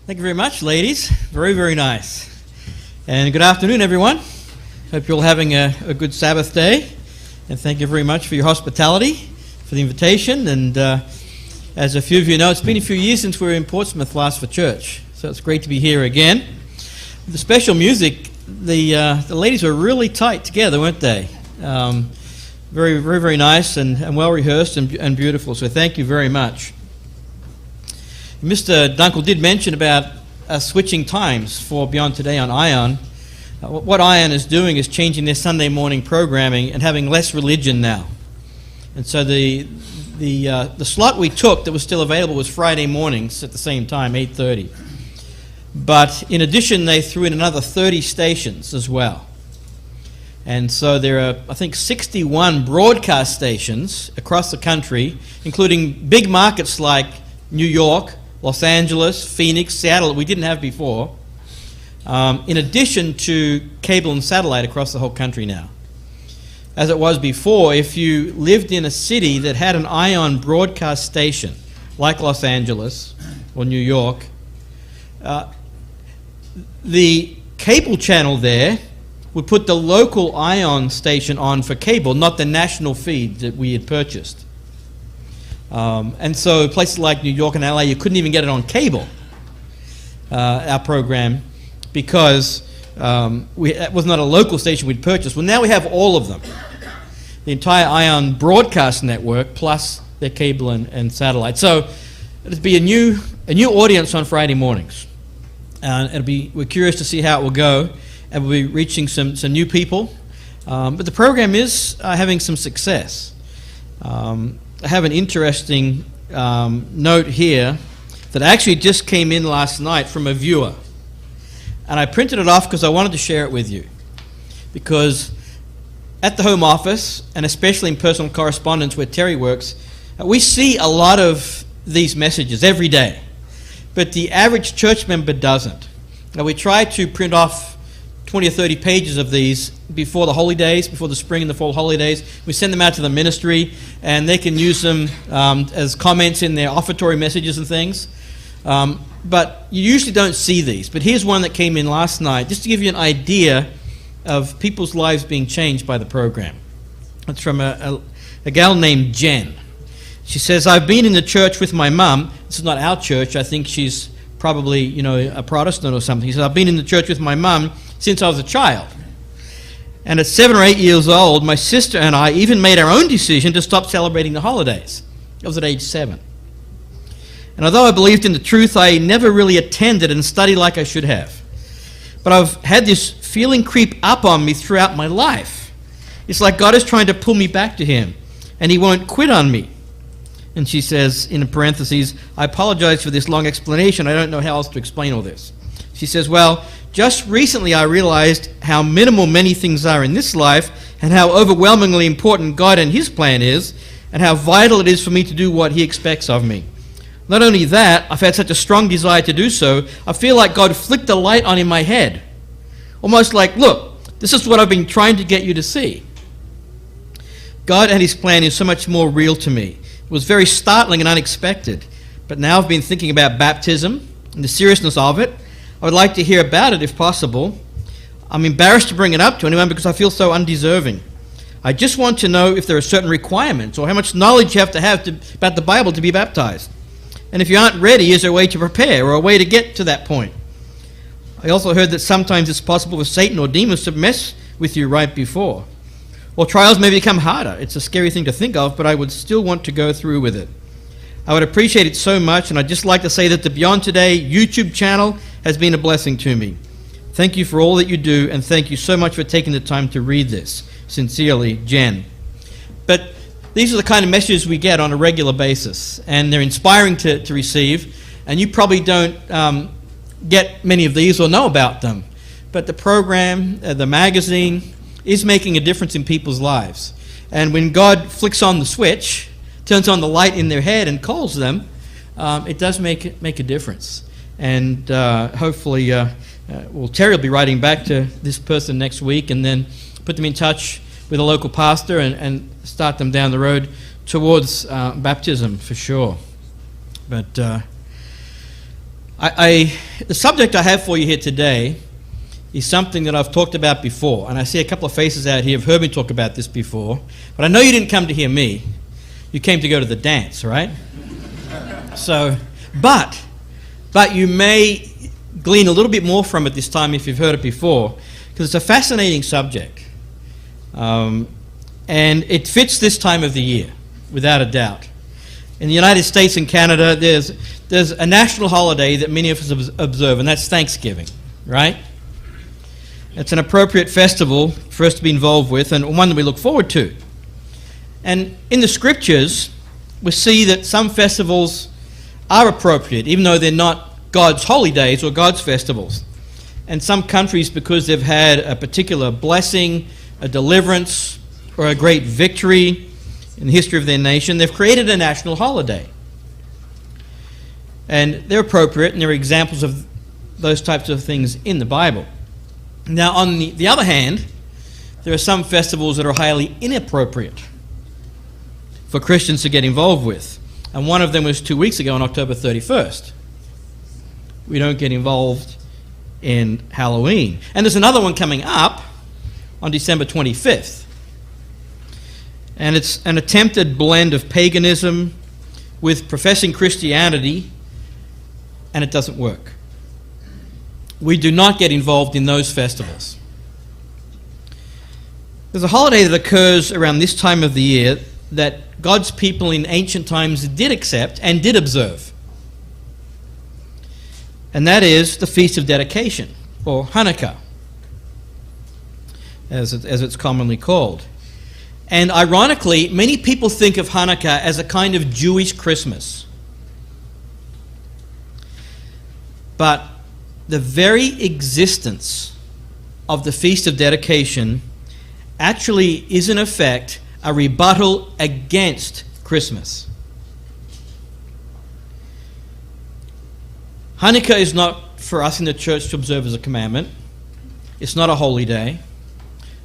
Thank you very much, ladies. Very, very nice. And good afternoon, everyone. Hope you're all having a good Sabbath day. And thank you very much for your hospitality, for the invitation. And as a few of you know, it's been a few years since we were in Portsmouth last for church. So it's great to be here again. The special music, the ladies were really tight together, weren't they? Very, very, very nice and well rehearsed and beautiful. So thank you very much. Mr. Dunkel did mention about switching times for Beyond Today on Ion. What Ion is doing is changing their Sunday morning programming and having less religion now. And so the slot we took that was still available was Friday mornings at the same time, 8:30. But in addition, they threw in another 30 stations as well. And so there are, I think, 61 broadcast stations across the country, including big markets like New York, Los Angeles, Phoenix, Seattle, that we didn't have before, in addition to cable and satellite across the whole country now. As it was before, if you lived in a city that had an Ion broadcast station, like Los Angeles or New York, the cable channel there would put the local Ion station on for cable, not the national feed that we had purchased. And so places like New York and LA, you couldn't even get it on cable, our program, because it was not a local station we'd purchased. Well, now we have all of them. The entire Ion broadcast network, plus their cable and satellite. So it'll be a new audience on Friday mornings. We're curious to see how it will go, and we'll be reaching some new people. But the program is having some success. I have an interesting note here that actually just came in last night from a viewer. And I printed it off because I wanted to share it with you. Because at the Home Office, and especially in personal correspondence where Terry works, we see a lot of these messages every day. But the average church member doesn't. Now, we try to print off 20 or 30 pages of these before the holidays, before the spring and the fall holidays. We send them out to the ministry, and they can use them as comments in their offertory messages and things. But you usually don't see these. But here's one that came in last night, just to give you an idea of people's lives being changed by the program. It's from a gal named Jen. She says, I've been in the church with my mum. This is not our church. I think she's probably, a Protestant or something. He says, I've been in the church with my mum since I was a child. And at 7 or 8 years old, my sister and I even made our own decision to stop celebrating the holidays. I was at age 7. And although I believed in the truth, I never really attended and studied like I should have. But I've had this feeling creep up on me throughout my life. It's like God is trying to pull me back to Him, and He won't quit on me. And she says, in parentheses, I apologize for this long explanation. I don't know how else to explain all this. She says, well, just recently I realized how minimal many things are in this life and how overwhelmingly important God and His plan is and how vital it is for me to do what He expects of me. Not only that, I've had such a strong desire to do so, I feel like God flicked a light on in my head. Almost like, look, this is what I've been trying to get you to see. God and His plan is so much more real to me. It was very startling and unexpected. But now I've been thinking about baptism and the seriousness of it. I would like to hear about it if possible. I'm embarrassed to bring it up to anyone because I feel so undeserving. I just want to know if there are certain requirements or how much knowledge you have about the Bible to be baptized. And if you aren't ready, is there a way to prepare or a way to get to that point? I also heard that sometimes it's possible for Satan or demons to mess with you right before. Or trials may become harder. It's a scary thing to think of, but I would still want to go through with it. I would appreciate it so much, and I'd just like to say that the Beyond Today YouTube channel has been a blessing to me. Thank you for all that you do, and thank you so much for taking the time to read this. Sincerely, Jen. But these are the kind of messages we get on a regular basis, and they're inspiring to receive, and you probably don't get many of these or know about them. But the program, the magazine, is making a difference in people's lives. And when God flicks on the switch, turns on the light in their head and calls them, it does make a difference. And hopefully, Terry will be writing back to this person next week and then put them in touch with a local pastor and start them down the road towards baptism for sure. But The subject I have for you here today is something that I've talked about before, and I see a couple of faces out here who've heard me talk about this before, but I know you didn't come to hear me. You came to go to the dance, right? So, but you may glean a little bit more from it this time if you've heard it before, because it's a fascinating subject. And it fits this time of the year, without a doubt. In the United States and Canada, there's a national holiday that many of us observe, and that's Thanksgiving, right? It's an appropriate festival for us to be involved with, and one that we look forward to. And in the scriptures, we see that some festivals are appropriate, even though they're not God's holy days or God's festivals. And some countries, because they've had a particular blessing, a deliverance, or a great victory in the history of their nation, they've created a national holiday. And they're appropriate, and there are examples of those types of things in the Bible. Now, on the other hand, there are some festivals that are highly inappropriate for Christians to get involved with. And one of them was 2 weeks ago on October 31st. We don't get involved in Halloween. And there's another one coming up on December 25th. And it's an attempted blend of paganism with professing Christianity, and it doesn't work. We do not get involved in those festivals. There's a holiday that occurs around this time of the year that God's people in ancient times did accept and did observe. And that is the Feast of Dedication, or Hanukkah, as it's commonly called. And ironically, many people think of Hanukkah as a kind of Jewish Christmas. But the very existence of the Feast of Dedication actually is in effect a rebuttal against Christmas. Hanukkah is not for us in the church to observe as a commandment. It's not a holy day.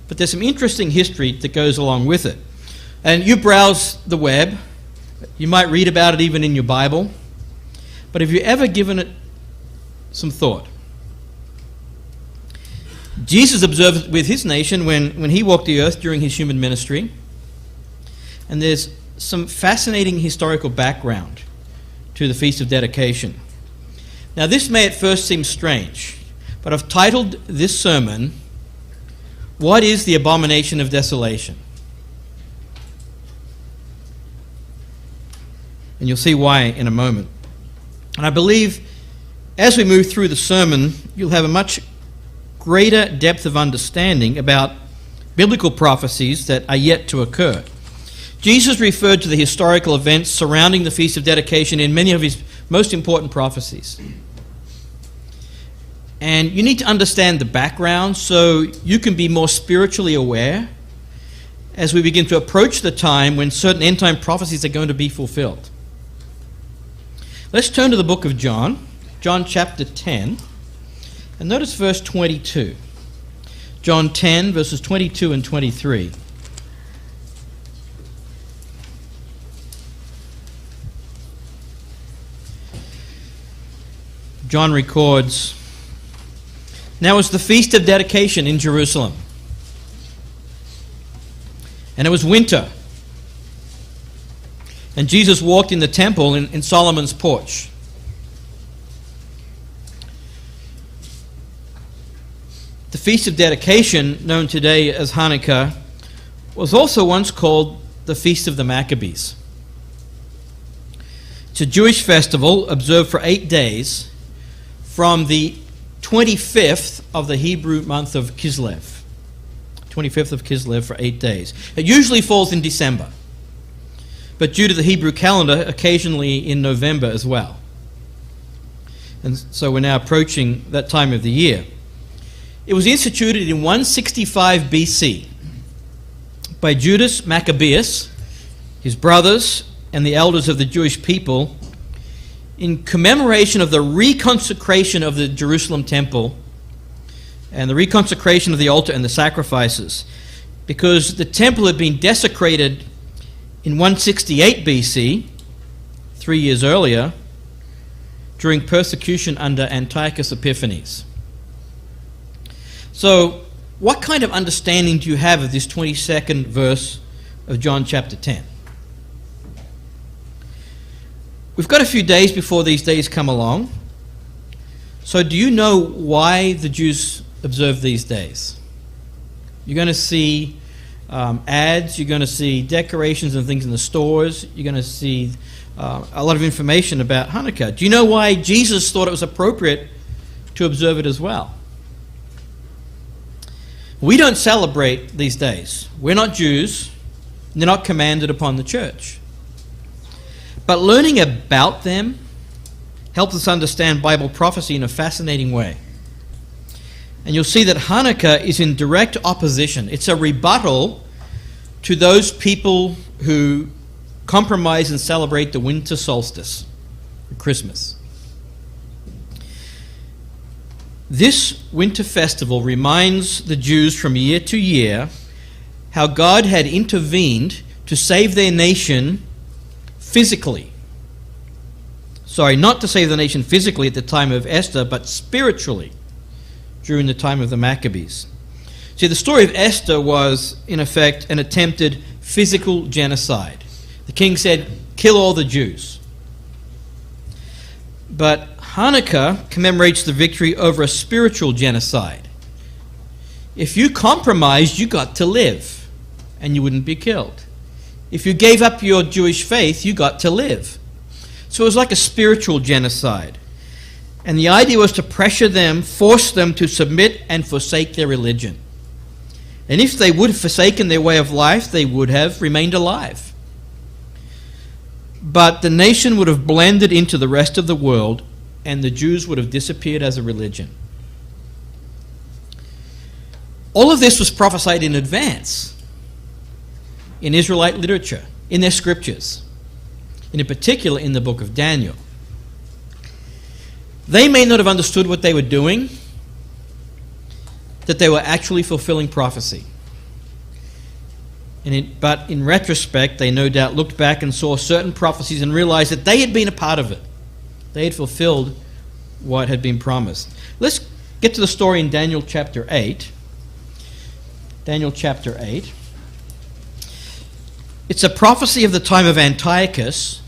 But there's some interesting history that goes along with it. And you browse the web. You might read about it even in your Bible. But have you ever given it some thought? Jesus observed it with his nation when he walked the earth during his human ministry. And there's some fascinating historical background to the Feast of Dedication. Now, this may at first seem strange, but I've titled this sermon, "What is the Abomination of Desolation?" And you'll see why in a moment. And I believe as we move through the sermon, you'll have a much greater depth of understanding about biblical prophecies that are yet to occur. Jesus referred to the historical events surrounding the Feast of Dedication in many of his most important prophecies. And you need to understand the background so you can be more spiritually aware as we begin to approach the time when certain end-time prophecies are going to be fulfilled. Let's turn to the book of John, John chapter 10, and notice verse 22. John 10, verses 22 and 23. John records, "Now it was the Feast of Dedication in Jerusalem. And it was winter. And Jesus walked in the temple in Solomon's porch. The Feast of Dedication, known today as Hanukkah, was also once called the Feast of the Maccabees. It's a Jewish festival observed for 8 days from the 25th of the Hebrew month of Kislev. 25th of Kislev for 8 days. It usually falls in December, but due to the Hebrew calendar, occasionally in November as well. And so we're now approaching that time of the year. It was instituted in 165 BC by Judas Maccabeus, his brothers, and the elders of the Jewish people in commemoration of the reconsecration of the Jerusalem temple and the reconsecration of the altar and the sacrifices, because the temple had been desecrated in 168 BC, 3 years earlier, during persecution under Antiochus Epiphanes. So, what kind of understanding do you have of this 22nd verse of John chapter 10? We've got a few days before these days come along. So do you know why the Jews observe these days? You're going to see ads, you're going to see decorations and things in the stores, you're going to see a lot of information about Hanukkah. Do you know why Jesus thought it was appropriate to observe it as well? We don't celebrate these days. We're not Jews. They're not commanded upon the church. But learning about them helps us understand Bible prophecy in a fascinating way. And you'll see that Hanukkah is in direct opposition. It's a rebuttal to those people who compromise and celebrate the winter solstice, Christmas. This winter festival reminds the Jews from year to year how God had intervened to save their nation physically. Sorry, not to save the nation physically at the time of Esther, but spiritually during the time of the Maccabees. See, the story of Esther was, in effect, an attempted physical genocide. The king said, kill all the Jews. But Hanukkah commemorates the victory over a spiritual genocide. If you compromised, you got to live, and you wouldn't be killed. If you gave up your Jewish faith, you got to live. So it was like a spiritual genocide. And the idea was to pressure them, force them to submit and forsake their religion. And if they would have forsaken their way of life, they would have remained alive. But the nation would have blended into the rest of the world, and the Jews would have disappeared as a religion. All of this was prophesied in advance in Israelite literature, in their scriptures, and in particular in the book of Daniel. They may not have understood what they were doing, that they were actually fulfilling prophecy. But in retrospect, they no doubt looked back and saw certain prophecies and realized that they had been a part of it. They had fulfilled what had been promised. Let's get to the story in Daniel chapter 8. Daniel chapter 8. It's a prophecy of the time of Antiochus,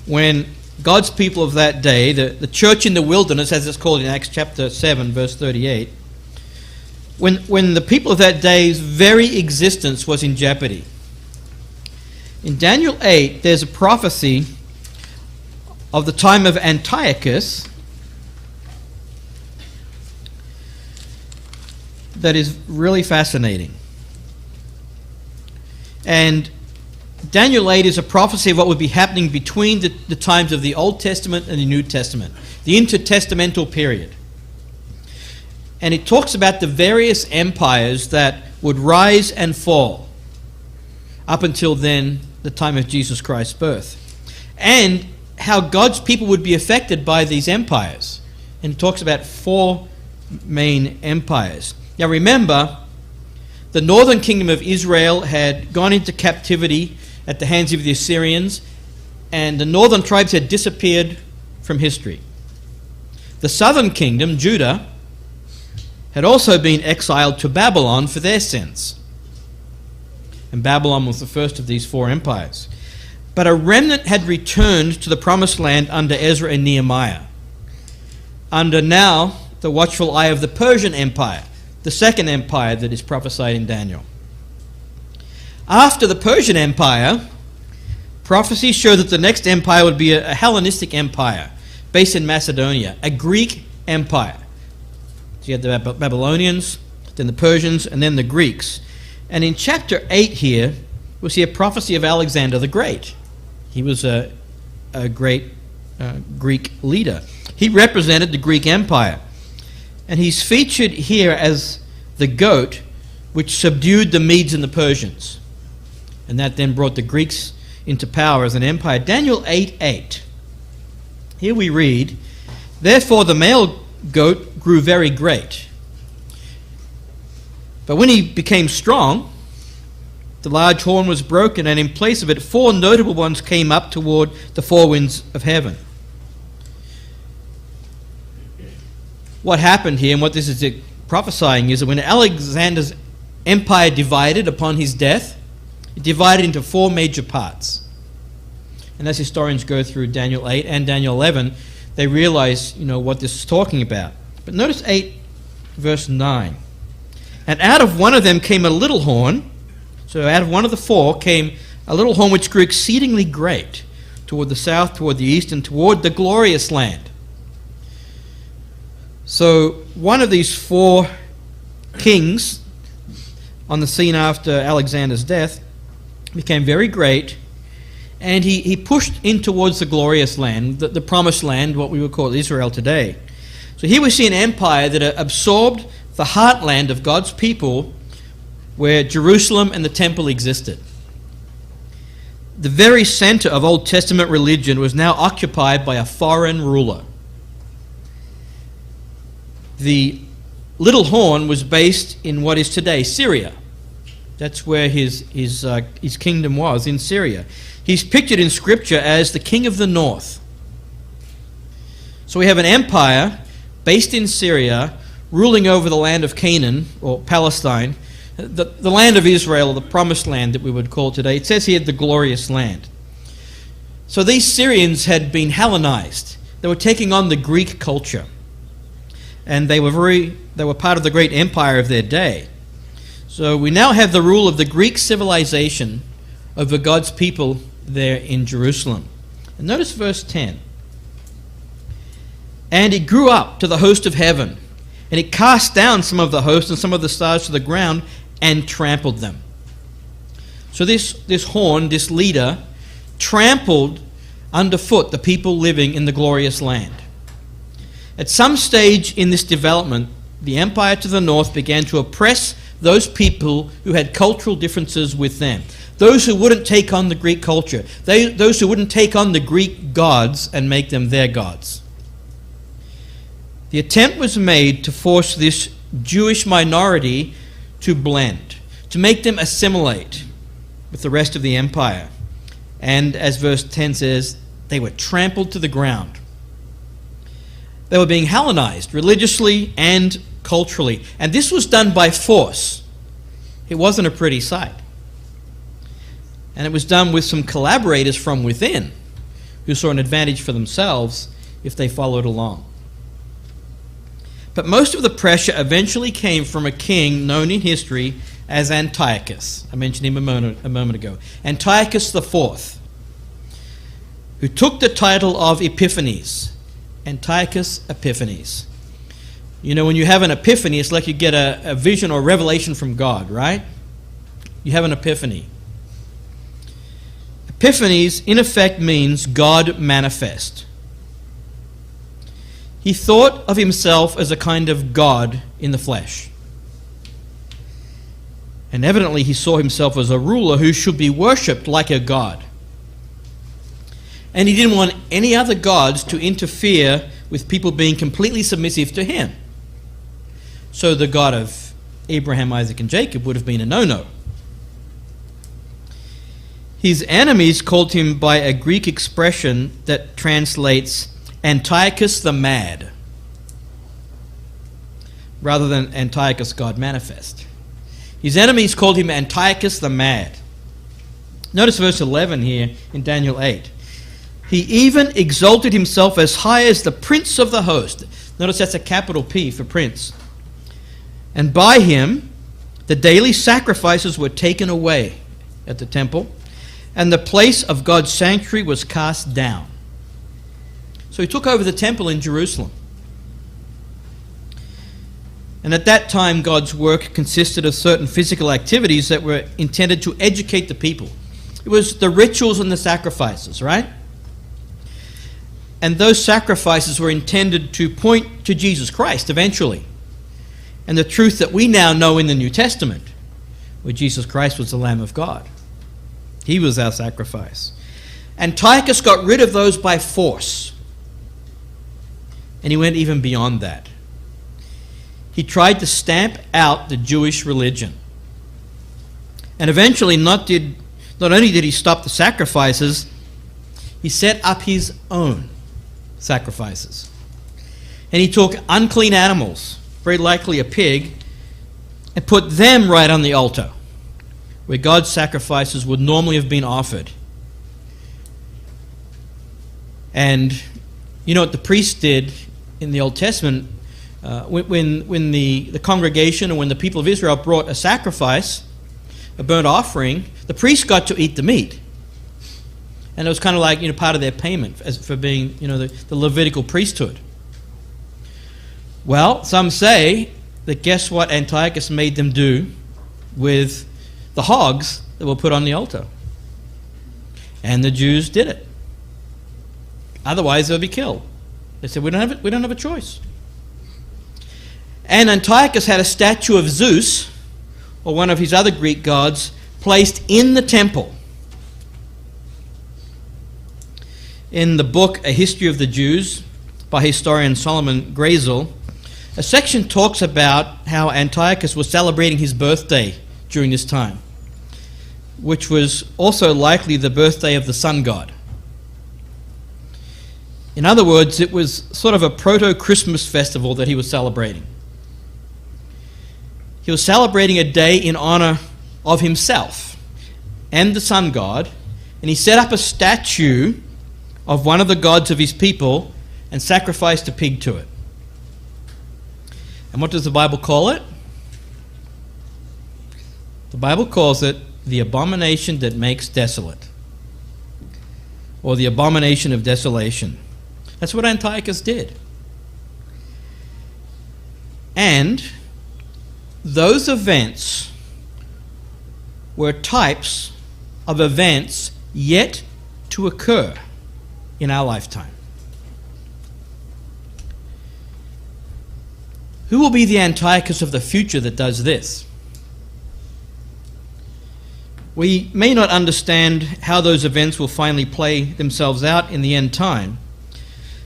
when God's people of that day, the church in the wilderness, as it's called in Acts chapter 7, verse 38, when the people of that day's very existence was in jeopardy. In Daniel 8, there's a prophecy of the time of Antiochus that is really fascinating. And Daniel 8 is a prophecy of what would be happening between the times of the Old Testament and the New Testament, the intertestamental period. And it talks about the various empires that would rise and fall up until then, the time of Jesus Christ's birth, and how God's people would be affected by these empires. And it talks about 4 main empires. Now remember, the northern kingdom of Israel had gone into captivity at the hands of the Assyrians, and the northern tribes had disappeared from history. The southern kingdom, Judah, had also been exiled to Babylon for their sins. And Babylon was the first of these 4 empires. But a remnant had returned to the promised land under Ezra and Nehemiah, under now the watchful eye of the Persian Empire, the second empire that is prophesied in Daniel. After the Persian Empire, prophecies show that the next empire would be a Hellenistic empire based in Macedonia, a Greek empire. So you had the Babylonians, then the Persians, and then the Greeks. And in chapter 8 here, we'll see a prophecy of Alexander the Great. He was a great Greek leader. He represented the Greek Empire. And he's featured here as the goat which subdued the Medes and the Persians. And that then brought the Greeks into power as an empire. Daniel 8:8. Here we read, "Therefore the male goat grew very great. But when he became strong, the large horn was broken, and in place of it 4 notable ones came up toward the 4 winds of heaven. what happened here, and what this is prophesying, is that when Alexander's empire divided upon his death, it divided into four major parts. And as historians go through Daniel 8 and Daniel 11, they realize, what this is talking about. But notice 8, verse 9. And out of one of them came a little horn. So out of one of the four came a little horn which grew exceedingly great, toward the south, toward the east, and toward the glorious land. So one of these four kings on the scene after Alexander's death became very great, and he pushed in towards the glorious land, the promised land, what we would call Israel today. So here we see an empire that absorbed the heartland of God's people, where Jerusalem and the temple existed. The very center of Old Testament religion was now occupied by a foreign ruler. The little horn was based in what is today Syria. That's where his kingdom was, in Syria. He's pictured in Scripture as the king of the north. So we have an empire based in Syria, ruling over the land of Canaan, or Palestine, the land of Israel, or the promised land that we would call today. It says here the glorious land. So these Syrians had been Hellenized. They were taking on the Greek culture. And they were part of the great empire of their day. So we now have the rule of the Greek civilization over God's people there in Jerusalem. And notice verse 10. And it grew up to the host of heaven, and it cast down some of the host and some of the stars to the ground and trampled them. So this horn, this leader, trampled underfoot the people living in the glorious land. At some stage in this development, the empire to the north began to oppress those people who had cultural differences with them. Those who wouldn't take on the Greek culture. Those who wouldn't take on the Greek gods and make them their gods. The attempt was made to force this Jewish minority to blend, to make them assimilate with the rest of the empire. And as verse 10 says, they were trampled to the ground. They were being Hellenized religiously and culturally. And this was done by force. It wasn't a pretty sight. And it was done with some collaborators from within who saw an advantage for themselves if they followed along. But most of the pressure eventually came from a king known in history as Antiochus. I mentioned him a moment ago. Antiochus IV, who took the title of Epiphanes. Antiochus Epiphanes. When you have an epiphany, it's like you get a vision or revelation from God, right? You have an epiphany. Epiphanes, in effect, means God manifest. He thought of himself as a kind of God in the flesh. And evidently he saw himself as a ruler who should be worshipped like a god. And he didn't want any other gods to interfere with people being completely submissive to him. So the God of Abraham, Isaac, and Jacob would have been a no-no. His enemies called him by a Greek expression that translates Antiochus the Mad, rather than Antiochus God Manifest. His enemies called him Antiochus the Mad. Notice verse 11 here in Daniel 8. He even exalted himself as high as the prince of the host. Notice that's a capital P for prince. And by him, the daily sacrifices were taken away at the temple, and the place of God's sanctuary was cast down. So he took over the temple in Jerusalem. And at that time, God's work consisted of certain physical activities that were intended to educate the people. It was the rituals and the sacrifices, right? And those sacrifices were intended to point to Jesus Christ eventually, and the truth that we now know in the New Testament, where Jesus Christ was the Lamb of God. He was our sacrifice. Antiochus got rid of those by force. And he went even beyond that. He tried to stamp out the Jewish religion. And eventually, not only did he stop the sacrifices, he set up his own sacrifices. And he took unclean animals, very likely a pig, and put them right on the altar, where God's sacrifices would normally have been offered. And you know what the priest did in the Old Testament? When the congregation, or when the people of Israel brought a sacrifice, a burnt offering, the priest got to eat the meat. And it was kind of like, part of their payment for being, the Levitical priesthood. Well, some say that guess what Antiochus made them do with the hogs that were put on the altar? And the Jews did it. Otherwise, they'll be killed. They said, we don't have a choice. And Antiochus had a statue of Zeus, or one of his other Greek gods, placed in the temple. In the book A History of the Jews by historian Solomon Grazel, a section talks about how Antiochus was celebrating his birthday during this time, which was also likely the birthday of the sun god. In other words, it was sort of a proto-Christmas festival that he was celebrating. He was celebrating a day in honor of himself and the sun god, and he set up a statue of one of the gods of his people and sacrificed a pig to it. And what does the Bible call it? The Bible calls it the abomination that makes desolate, or the abomination of desolation. That's what Antiochus did. And those events were types of events yet to occur in our lifetime. Who will be the Antiochus of the future that does this? We may not understand how those events will finally play themselves out in the end time,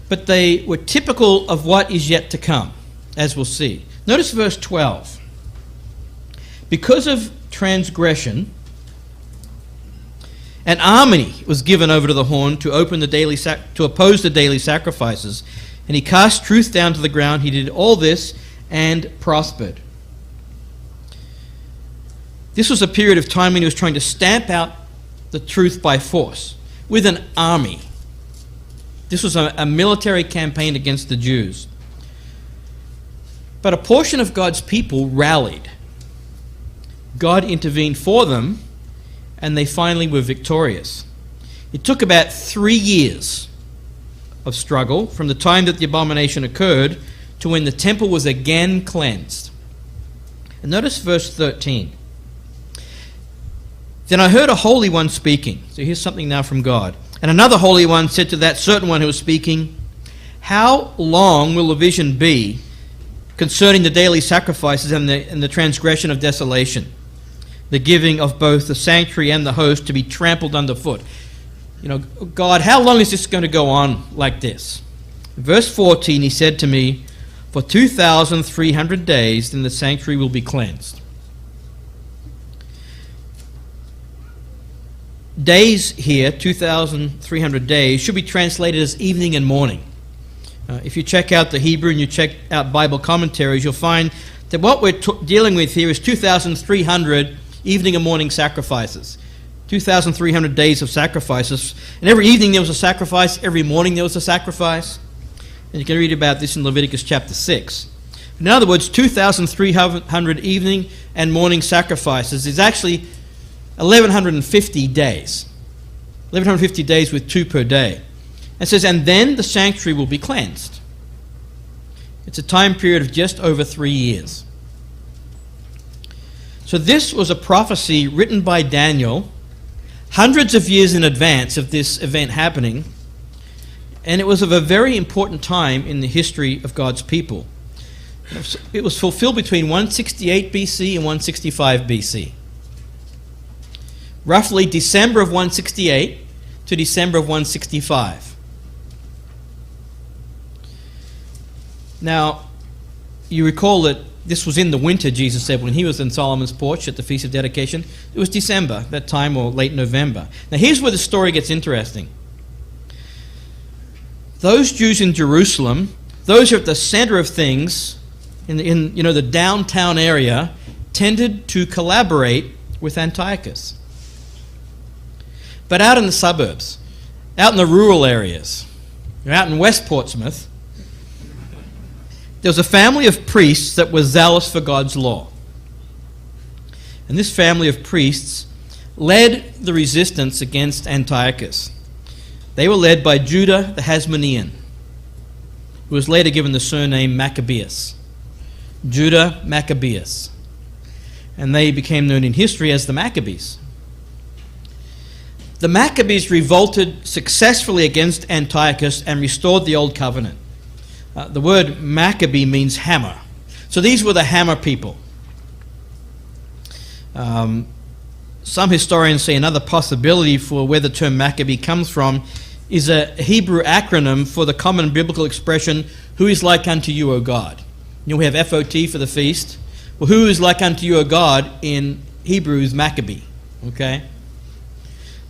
but they were typical of what is yet to come, as we'll see. Notice verse 12. Because of transgression, an army was given over to the horn to oppose the daily sacrifices, and he cast truth down to the ground. He did all this and prospered. This was a period of time when he was trying to stamp out the truth by force with an army. This was a military campaign against the Jews. But a portion of God's people rallied. God intervened for them, and they finally were victorious. It took about 3 years of struggle from the time that the abomination occurred to when the temple was again cleansed. And notice verse 13. Then I heard a holy one speaking. So here's something now from God. And another holy one said to that certain one who was speaking, how long will the vision be concerning the daily sacrifices and the transgression of desolation, the giving of both the sanctuary and the host to be trampled underfoot? God, how long is this going to go on like this? Verse 14, he said to me, for 2,300 days, then the sanctuary will be cleansed. Days here, 2,300 days, should be translated as evening and morning. If you check out the Hebrew and you check out Bible commentaries, you'll find that what we're dealing with here is 2,300 evening and morning sacrifices. 2,300 days of sacrifices. And every evening there was a sacrifice, every morning there was a sacrifice. And you can read about this in Leviticus chapter 6. In other words, 2,300 evening and morning sacrifices is actually 1,150 days. 1,150 days with 2 per day. It says, and then the sanctuary will be cleansed. It's a time period of just over 3 years. So this was a prophecy written by Daniel hundreds of years in advance of this event happening, and it was of a very important time in the history of God's people. It was fulfilled between 168 BC and 165 BC. Roughly December of 168 to December of 165. Now, you recall that this was in the winter, Jesus said, when he was in Solomon's porch at the Feast of Dedication. It was December, that time, or late November. Now, here's where the story gets interesting. Those Jews in Jerusalem those who are at the center of things in the downtown area tended to collaborate with Antiochus. But out in the suburbs, out in the rural areas, out in West Portsmouth, there was a family of priests that were zealous for God's law. And this family of priests led the resistance against Antiochus. They were led by Judah the Hasmonean, who was later given the surname Maccabeus. Judah Maccabeus. And they became known in history as the Maccabees. The Maccabees revolted successfully against Antiochus and restored the Old Covenant. The word Maccabee means hammer. So these were the hammer people. Some historians say another possibility for where the term Maccabee comes from is a Hebrew acronym for the common biblical expression, "Who is like unto you, O God?" We have FOT for the feast. Well, who is like unto you, O God, in Hebrew is Maccabee. Okay?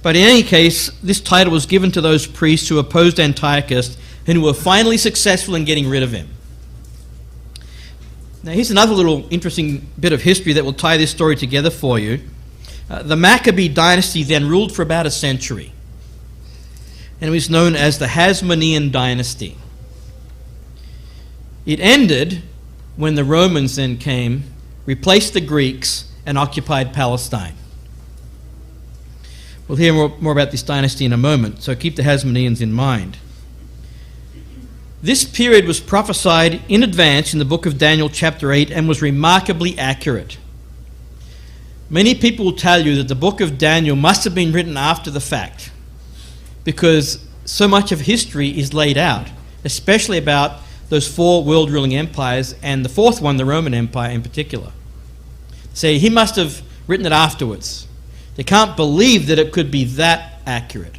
But in any case, this title was given to those priests who opposed Antiochus and who were finally successful in getting rid of him. Now, here's another little interesting bit of history that will tie this story together for you. The Maccabee dynasty then ruled for about a century, and it was known as the Hasmonean dynasty. It ended when the Romans then came, replaced the Greeks, and occupied Palestine. We'll hear more about this dynasty in a moment, so keep the Hasmoneans in mind. This period was prophesied in advance in the book of Daniel chapter 8 and was remarkably accurate. Many people will tell you that the book of Daniel must have been written after the fact because so much of history is laid out, especially about those four world-ruling empires and the fourth one, the Roman Empire in particular. Say he must have written it afterwards. They can't believe that it could be that accurate.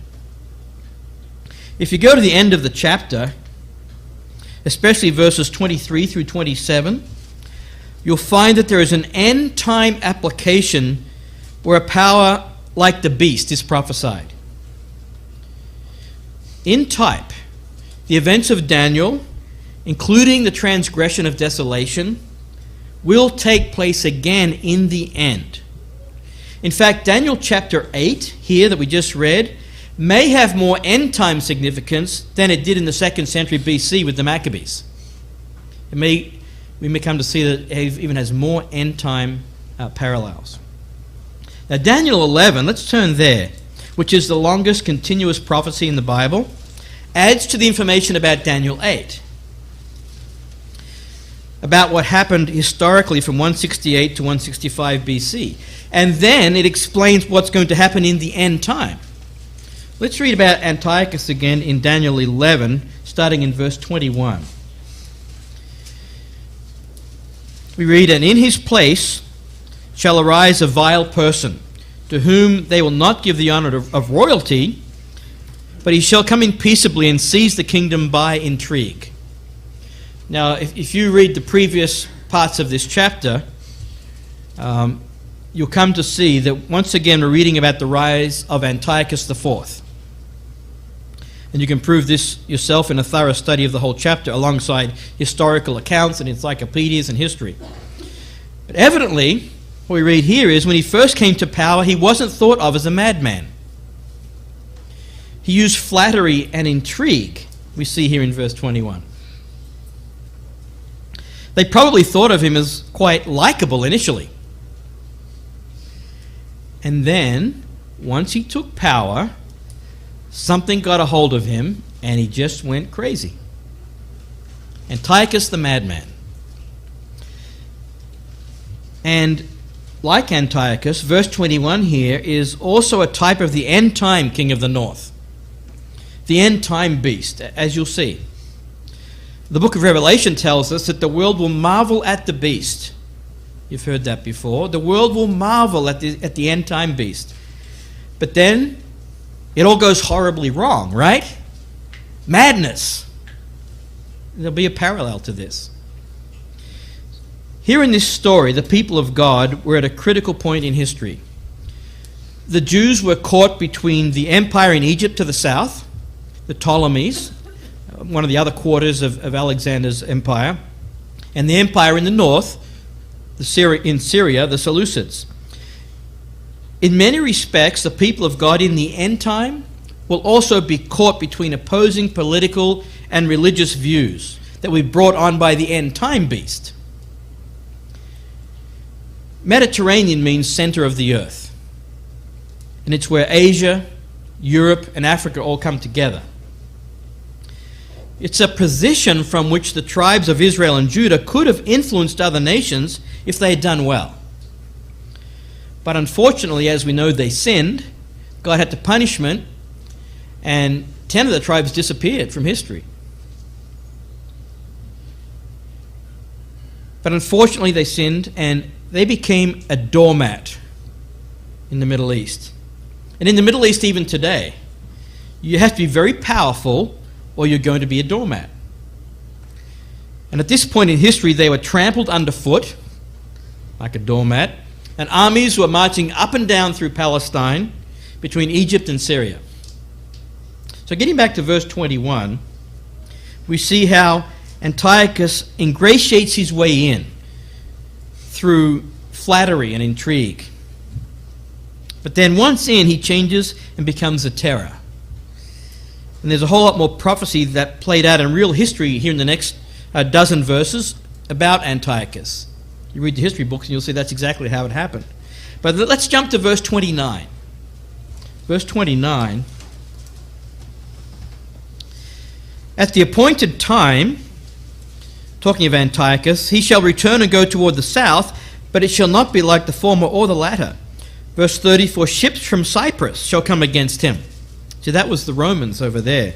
If you go to the end of the chapter, especially verses 23 through 27, you'll find that there is an end-time application where a power like the beast is prophesied. In type, the events of Daniel, including the transgression of desolation, will take place again in the end. In fact, Daniel chapter 8, here that we just read, may have more end-time significance than it did in the 2nd century BC with the Maccabees. We may come to see that it even has more end-time parallels. Now, Daniel 11, let's turn there, which is the longest continuous prophecy in the Bible, adds to the information about Daniel 8, about what happened historically from 168 to 165 BC. And then it explains what's going to happen in the end time. Let's read about Antiochus again in Daniel 11, starting in verse 21. We read, "And in his place shall arise a vile person, to whom they will not give the honor of royalty, but he shall come in peaceably and seize the kingdom by intrigue." Now, if you read the previous parts of this chapter, you'll come to see that once again we're reading about the rise of Antiochus IV. And you can prove this yourself in a thorough study of the whole chapter alongside historical accounts and encyclopedias and history. But evidently, what we read here is when he first came to power, he wasn't thought of as a madman. He used flattery and intrigue, we see here in verse 21. They probably thought of him as quite likable initially. And then, once he took power, something got a hold of him, and he just went crazy. Antiochus the madman. And like Antiochus, verse 21 here is also a type of the end-time king of the north. The end-time beast, as you'll see. The book of Revelation tells us that the world will marvel at the beast. You've heard that before. The world will marvel at the end-time beast. But then it all goes horribly wrong, right? Madness. There'll be a parallel to this. Here in this story, the people of God were at a critical point in history. The Jews were caught between the empire in Egypt to the south, the Ptolemies, one of the other quarters of Alexander's empire, and the empire in the north, in Syria, the Seleucids. In many respects, the people of God in the end time will also be caught between opposing political and religious views that will be brought on by the end time beast. Mediterranean means center of the earth, and it's where Asia, Europe, and Africa all come together. It's a position from which the tribes of Israel and Judah could have influenced other nations if they had done well. But unfortunately, as we know, they sinned. God had to punishment, and 10 of the tribes disappeared from history. But unfortunately, they sinned, and they became a doormat in the Middle East. And in the Middle East, even today, you have to be very powerful or you're going to be a doormat. And at this point in history, they were trampled underfoot, like a doormat, and armies were marching up and down through Palestine between Egypt and Syria. So getting back to verse 21, we see how Antiochus ingratiates his way in through flattery and intrigue. But then once in, he changes and becomes a terror. And there's a whole lot more prophecy that played out in real history here in the next dozen verses about Antiochus. You read the history books and you'll see that's exactly how it happened. But let's jump to verse 29. Verse 29. At the appointed time, talking of Antiochus, he shall return and go toward the south, but it shall not be like the former or the latter. Verse 30, for ships from Cyprus shall come against him. See, that was the Romans over there.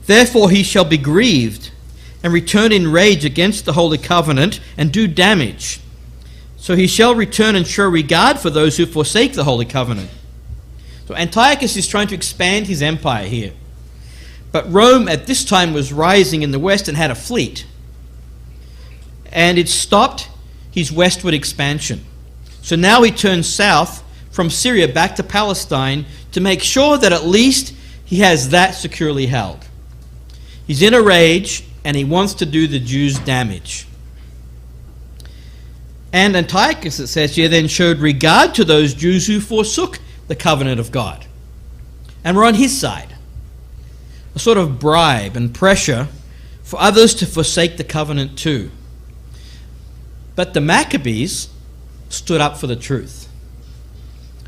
Therefore he shall be grieved and return in rage against the holy covenant and do damage. So he shall return and show regard for those who forsake the holy covenant. So Antiochus is trying to expand his empire here. But Rome at this time was rising in the west and had a fleet. And it stopped his westward expansion. So now he turns south from Syria back to Palestine to make sure that at least he has that securely held. He's in a rage and he wants to do the Jews damage. And Antiochus, it says here, then showed regard to those Jews who forsook the covenant of God and were on his side. A sort of bribe and pressure for others to forsake the covenant too. But the Maccabees stood up for the truth.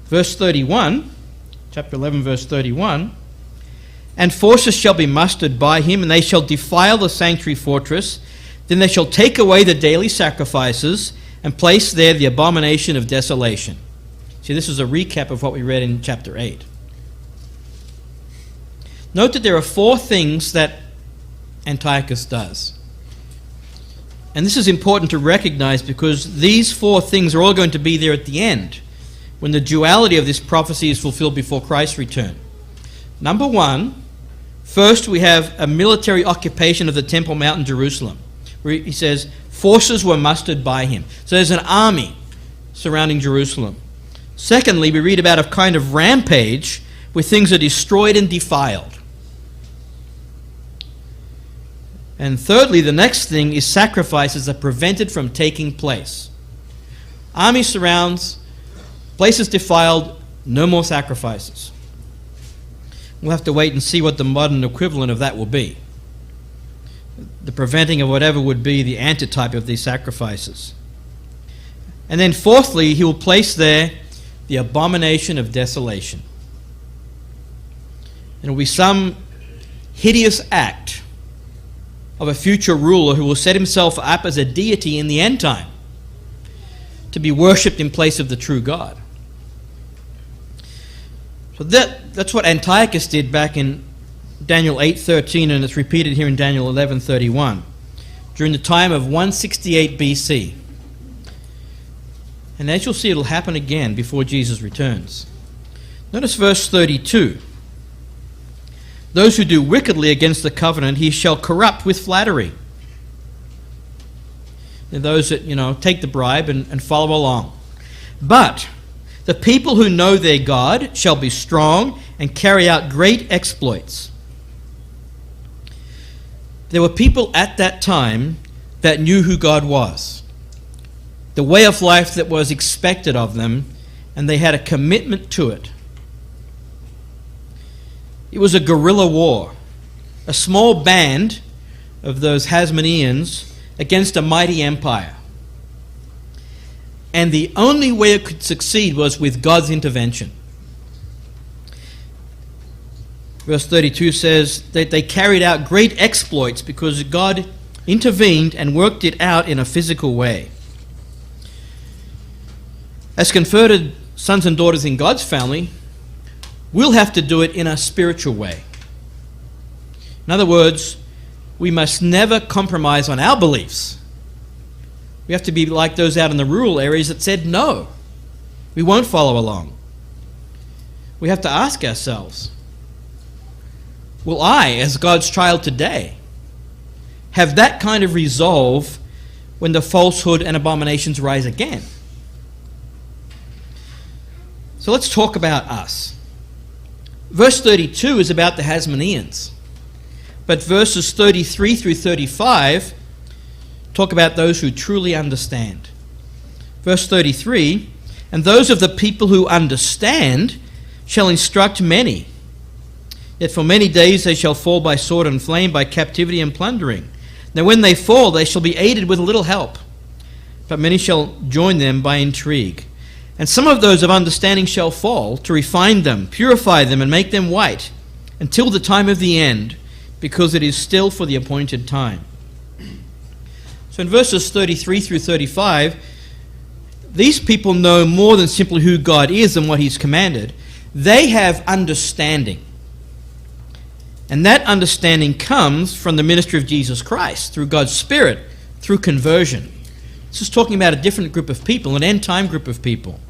Verse 31, chapter 11, verse 31, and forces shall be mustered by him, and they shall defile the sanctuary fortress. Then they shall take away the daily sacrifices and place there the abomination of desolation. See, this is a recap of what we read in chapter 8. Note that there are 4 things that Antiochus does. And this is important to recognize because these 4 things are all going to be there at the end when the duality of this prophecy is fulfilled before Christ's return. Number 1, first we have a military occupation of the Temple Mount in Jerusalem, where he says forces were mustered by him. So there's an army surrounding Jerusalem. Secondly, we read about a kind of rampage where things are destroyed and defiled. And thirdly, the next thing is sacrifices are prevented from taking place. Army surrounds, places defiled, no more sacrifices. We'll have to wait and see what the modern equivalent of that will be. The preventing of whatever would be the antitype of these sacrifices. And then fourthly, he will place there the abomination of desolation. And it will be some hideous act of a future ruler who will set himself up as a deity in the end time to be worshipped in place of the true God. So that's what Antiochus did back in Daniel 8:13, and it's repeated here in Daniel 11:31, during the time of 168 BC. And as you'll see, it'll happen again before Jesus returns. Notice verse 32. Those who do wickedly against the covenant, he shall corrupt with flattery. And those that, take the bribe and follow along. But the people who know their God shall be strong and carry out great exploits. There were people at that time that knew who God was, the way of life that was expected of them, and they had a commitment to it. It was a guerrilla war, a small band of those Hasmoneans against a mighty empire. And the only way it could succeed was with God's intervention. Verse 32 says that they carried out great exploits because God intervened and worked it out in a physical way. As converted sons and daughters in God's family, we'll have to do it in a spiritual way. In other words, we must never compromise on our beliefs. We have to be like those out in the rural areas that said no. We won't follow along. We have to ask ourselves, will I, as God's child today, have that kind of resolve when the falsehood and abominations rise again? So let's talk about us. Verse 32 is about the Hasmoneans, but verses 33 through 35 talk about those who truly understand. Verse 33, and those of the people who understand shall instruct many. Yet for many days they shall fall by sword and flame, by captivity and plundering. Now when they fall, they shall be aided with a little help, but many shall join them by intrigue. And some of those of understanding shall fall, to refine them, purify them, and make them white, until the time of the end, because it is still for the appointed time. So in verses 33 through 35, these people know more than simply who God is and what He's commanded. They have understanding. And that understanding comes from the ministry of Jesus Christ, through God's Spirit, through conversion. This is talking about a different group of people, an end-time group of people.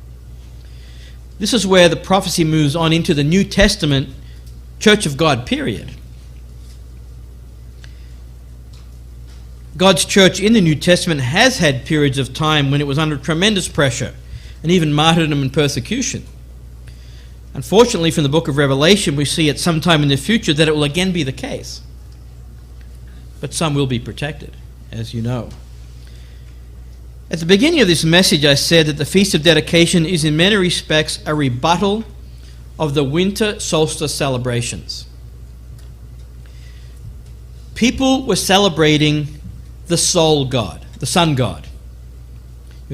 This is where the prophecy moves on into the New Testament Church of God period. God's church in the New Testament has had periods of time when it was under tremendous pressure and even martyrdom and persecution. Unfortunately, from the book of Revelation, we see at some time in the future that it will again be the case. But some will be protected, as you know. At the beginning of this message, I said that the Feast of Dedication is in many respects a rebuttal of the winter solstice celebrations. People were celebrating the Sol God, the sun god.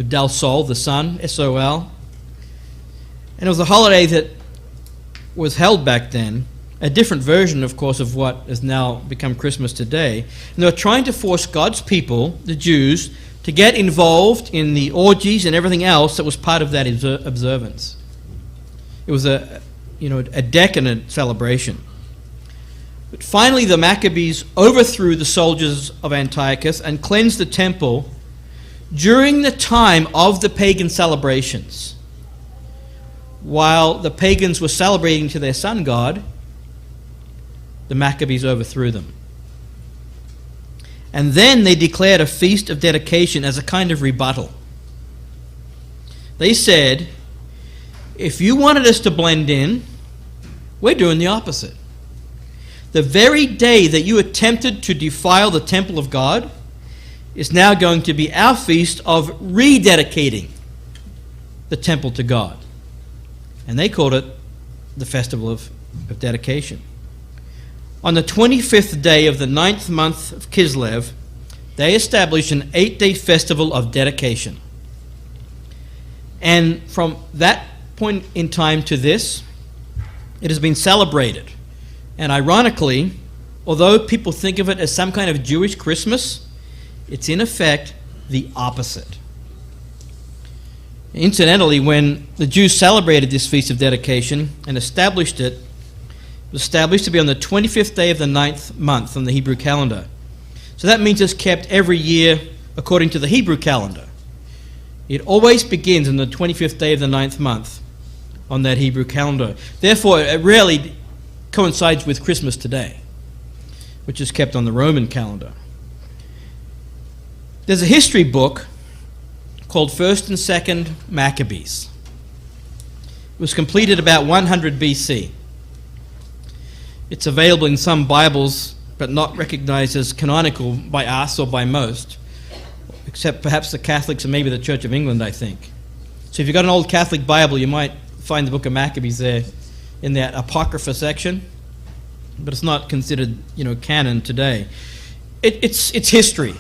Del Sol, the sun, S-O-L. And it was a holiday that was held back then, a different version, of course, of what has now become Christmas today. And they were trying to force God's people, the Jews, to get involved in the orgies and everything else that was part of that observance. It was a decadent celebration. But finally the Maccabees overthrew the soldiers of Antiochus and cleansed the temple during the time of the pagan celebrations. While the pagans were celebrating to their sun god, the Maccabees overthrew them. And then they declared a feast of dedication as a kind of rebuttal. They said, if you wanted us to blend in, we're doing the opposite. The very day that you attempted to defile the temple of God is now going to be our feast of rededicating the temple to God. And they called it the Festival of Dedication. On the 25th day of the 9th month of Kislev, they established an 8-day festival of dedication. And from that point in time to this, it has been celebrated. And ironically, although people think of it as some kind of Jewish Christmas, it's in effect the opposite. Incidentally, when the Jews celebrated this Feast of Dedication and established it, it was established to be on the 25th day of the 9th month on the Hebrew calendar. So that means it's kept every year according to the Hebrew calendar. It always begins on the 25th day of the 9th month on that Hebrew calendar. Therefore, it rarely coincides with Christmas today, which is kept on the Roman calendar. There's a history book called 1st and 2nd Maccabees. It was completed about 100 BC. It's available in some Bibles but not recognized as canonical by us or by most, except perhaps the Catholics and maybe the Church of England, I think. So if you've got an old Catholic Bible, you might find the book of Maccabees there in that Apocrypha section, but it's not considered, canon today. It's history,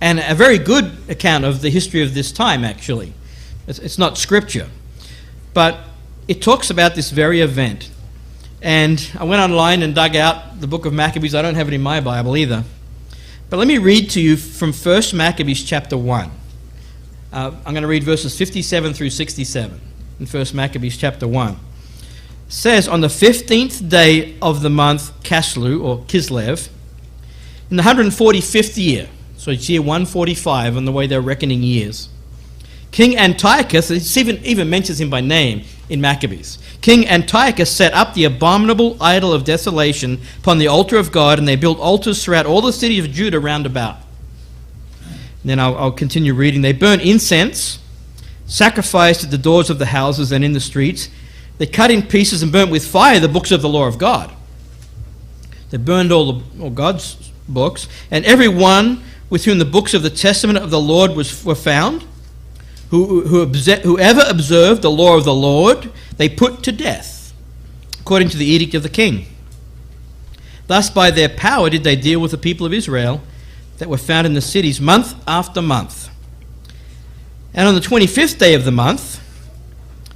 and a very good account of the history of this time, actually. It's not scripture, but it talks about this very event. And I went online and dug out the book of Maccabees. I don't have it in my Bible either. But let me read to you from 1 Maccabees chapter 1. I'm going to read verses 57 through 67 in 1 Maccabees chapter 1. It says, on the 15th day of the month Caslu, or Kislev, in the 145th year, so it's year 145 on the way they're reckoning years, King Antiochus, it even mentions him by name in Maccabees, King Antiochus set up the abominable idol of desolation upon the altar of God, and they built altars throughout all the cities of Judah round about. And then I'll continue reading. They burnt incense, sacrificed at the doors of the houses and in the streets. They cut in pieces and burnt with fire the books of the law of God. They burned all God's books, and every one with whom the books of the testament of the Lord were found, whoever observed the law of the Lord, they put to death, according to the edict of the king. Thus by their power did they deal with the people of Israel that were found in the cities month after month. And on the 25th day of the month,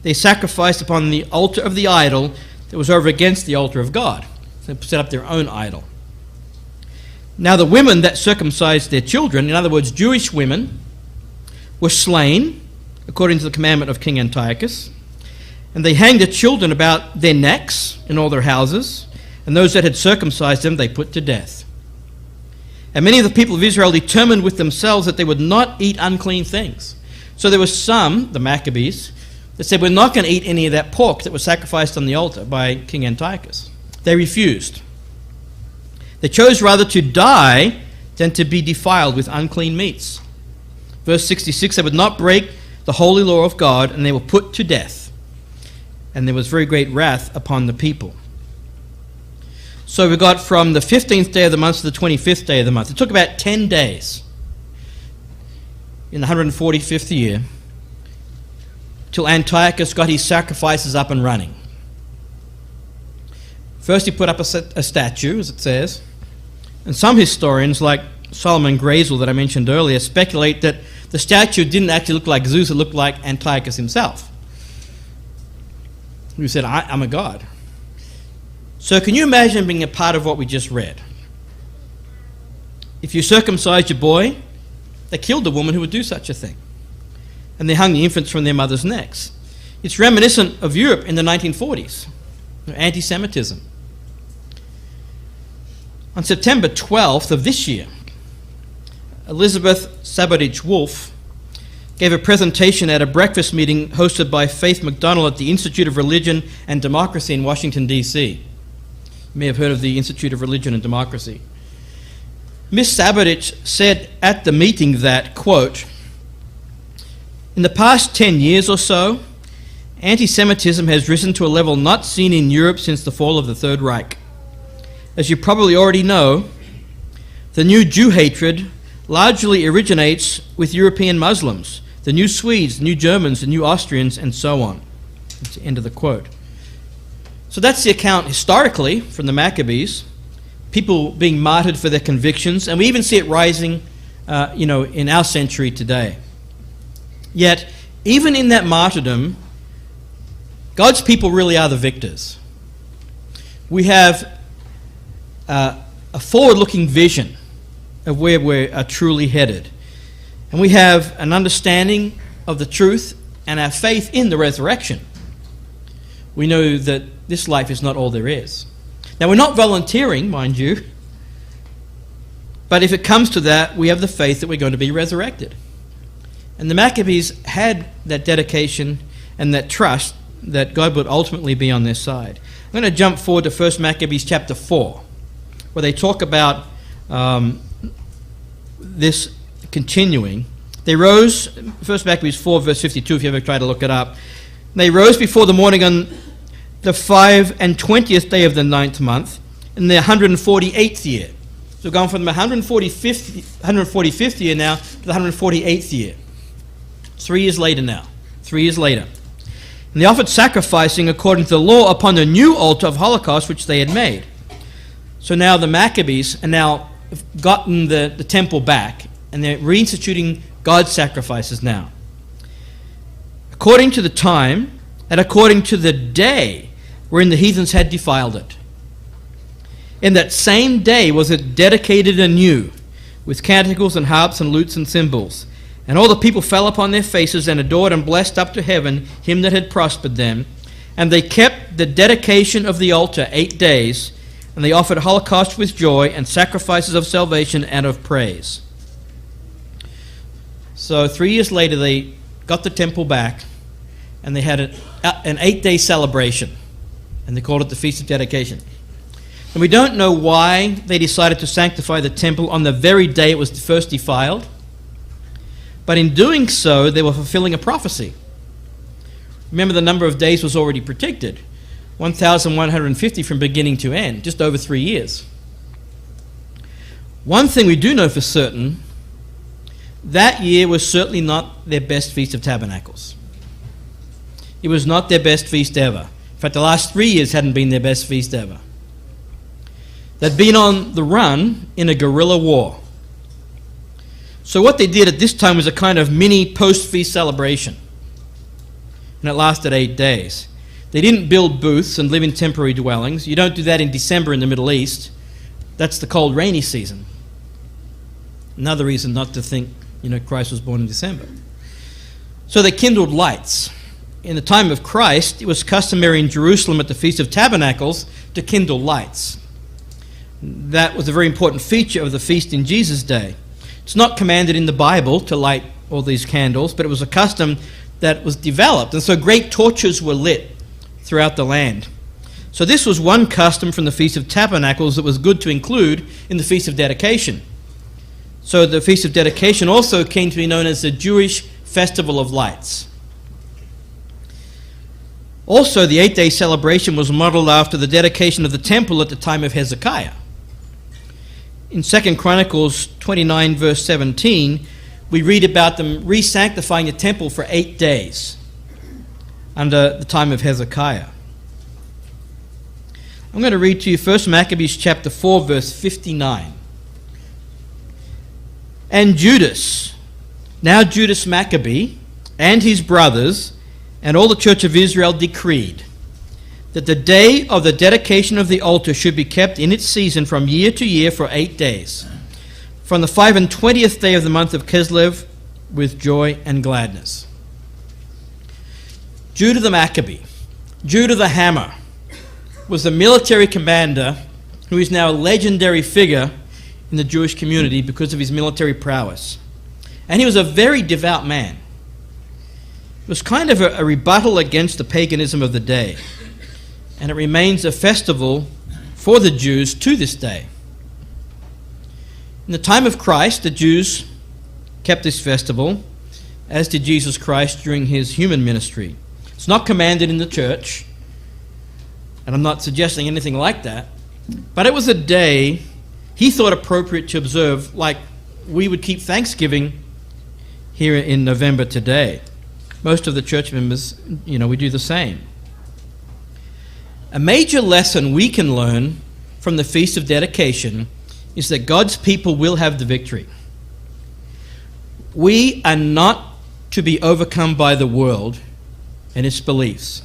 they sacrificed upon the altar of the idol that was over against the altar of God. They set up their own idol. Now the women that circumcised their children, in other words, Jewish women, were slain, according to the commandment of King Antiochus, and they hanged the children about their necks in all their houses, and those that had circumcised them they put to death. And many of the people of Israel determined with themselves that they would not eat unclean things. So there were some, the Maccabees, that said, we're not going to eat any of that pork that was sacrificed on the altar by King Antiochus. They refused. They chose rather to die than to be defiled with unclean meats. Verse 66, they would not break the holy law of God, and they were put to death. And there was very great wrath upon the people. So we got from the 15th day of the month to the 25th day of the month. It took about 10 days in the 145th year till Antiochus got his sacrifices up and running. First he put up a statue, as it says, and some historians, like Solomon Grazel that I mentioned earlier, speculate that the statue didn't actually look like Zeus, it looked like Antiochus himself, who said, I'm a god. So can you imagine being a part of what we just read? If you circumcised your boy, they killed the woman who would do such a thing. And they hung the infants from their mothers' necks. It's reminiscent of Europe in the 1940s, anti-Semitism. On September 12th of this year, Elizabeth Sabodich-Wolff gave a presentation at a breakfast meeting hosted by Faith McDonald at the Institute of Religion and Democracy in Washington, D.C. You may have heard of the Institute of Religion and Democracy. Miss Sabodich said at the meeting that, quote, in the past 10 years or so, anti-Semitism has risen to a level not seen in Europe since the fall of the Third Reich. As you probably already know, the new Jew hatred largely originates with European Muslims, the new Swedes, the new Germans, the new Austrians, and so on. That's the end of the quote. So that's the account historically from the Maccabees, people being martyred for their convictions, and we even see it rising, in our century today. Yet, even in that martyrdom, God's people really are the victors. We have a forward-looking vision of where we are truly headed. And we have an understanding of the truth and our faith in the resurrection. We know that this life is not all there is. Now, we're not volunteering, mind you, but if it comes to that, we have the faith that we're going to be resurrected. And the Maccabees had that dedication and that trust that God would ultimately be on their side. I'm going to jump forward to 1 Maccabees chapter 4, where they talk about this continuing. They rose, 1 Maccabees 4, verse 52, if you ever try to look it up. They rose before the morning on the 25th day of the 9th month, in the 148th year. So we've gone from the 145th year now to the 148th year. 3 years later now. 3 years later. And they offered sacrificing according to the law upon the new altar of Holocaust which they had made. So now the Maccabees have now gotten the temple back, and they're reinstituting God's sacrifices now. According to the time and according to the day wherein the heathens had defiled it. In that same day was it dedicated anew, with canticles and harps and lutes and cymbals. And all the people fell upon their faces and adored and blessed up to heaven him that had prospered them. And they kept the dedication of the altar 8 days, and they offered holocaust with joy and sacrifices of salvation and of praise. So 3 years later they got the temple back, and they had an 8-day celebration, and they called it the Feast of Dedication. And we don't know why they decided to sanctify the temple on the very day it was first defiled. But in doing so, they were fulfilling a prophecy. Remember, the number of days was already predicted. 1,150 from beginning to end, just over 3 years. One thing we do know for certain, that year was certainly not their best Feast of Tabernacles. It was not their best feast ever. In fact, the last 3 years hadn't been their best feast ever. They'd been on the run in a guerrilla war. So what they did at this time was a kind of mini post-feast celebration. And it lasted 8 days. They didn't build booths and live in temporary dwellings. You don't do that in December in the Middle East. That's the cold, rainy season. Another reason not to think, Christ was born in December. So they kindled lights. In the time of Christ, it was customary in Jerusalem at the Feast of Tabernacles to kindle lights. That was a very important feature of the feast in Jesus' day. It's not commanded in the Bible to light all these candles, but it was a custom that was developed. And so great torches were lit throughout the land. So this was one custom from the Feast of Tabernacles that was good to include in the Feast of Dedication. So the Feast of Dedication also came to be known as the Jewish Festival of Lights. Also, the 8-day celebration was modeled after the dedication of the temple at the time of Hezekiah. In 2 Chronicles 29, verse 17, we read about them re-sanctifying the temple for 8 days under the time of Hezekiah. I'm going to read to you 1 Maccabees chapter 4, verse 59. And Judas, now Judas Maccabee, and his brothers, and all the church of Israel decreed that the day of the dedication of the altar should be kept in its season from year to year for 8 days, from the 25th day of the month of Kislev, with joy and gladness. Judah the Maccabee, Judah the Hammer, was the military commander who is now a legendary figure in the Jewish community because of his military prowess. And he was a very devout man. It was kind of a rebuttal against the paganism of the day. And it remains a festival for the Jews to this day. In the time of Christ, the Jews kept this festival, as did Jesus Christ during his human ministry. It's not commanded in the church, and I'm not suggesting anything like that, but it was a day he thought appropriate to observe, like we would keep Thanksgiving here in November today. Most of the church members, we do the same. A major lesson we can learn from the Feast of Dedication is that God's people will have the victory. We are not to be overcome by the world and its beliefs,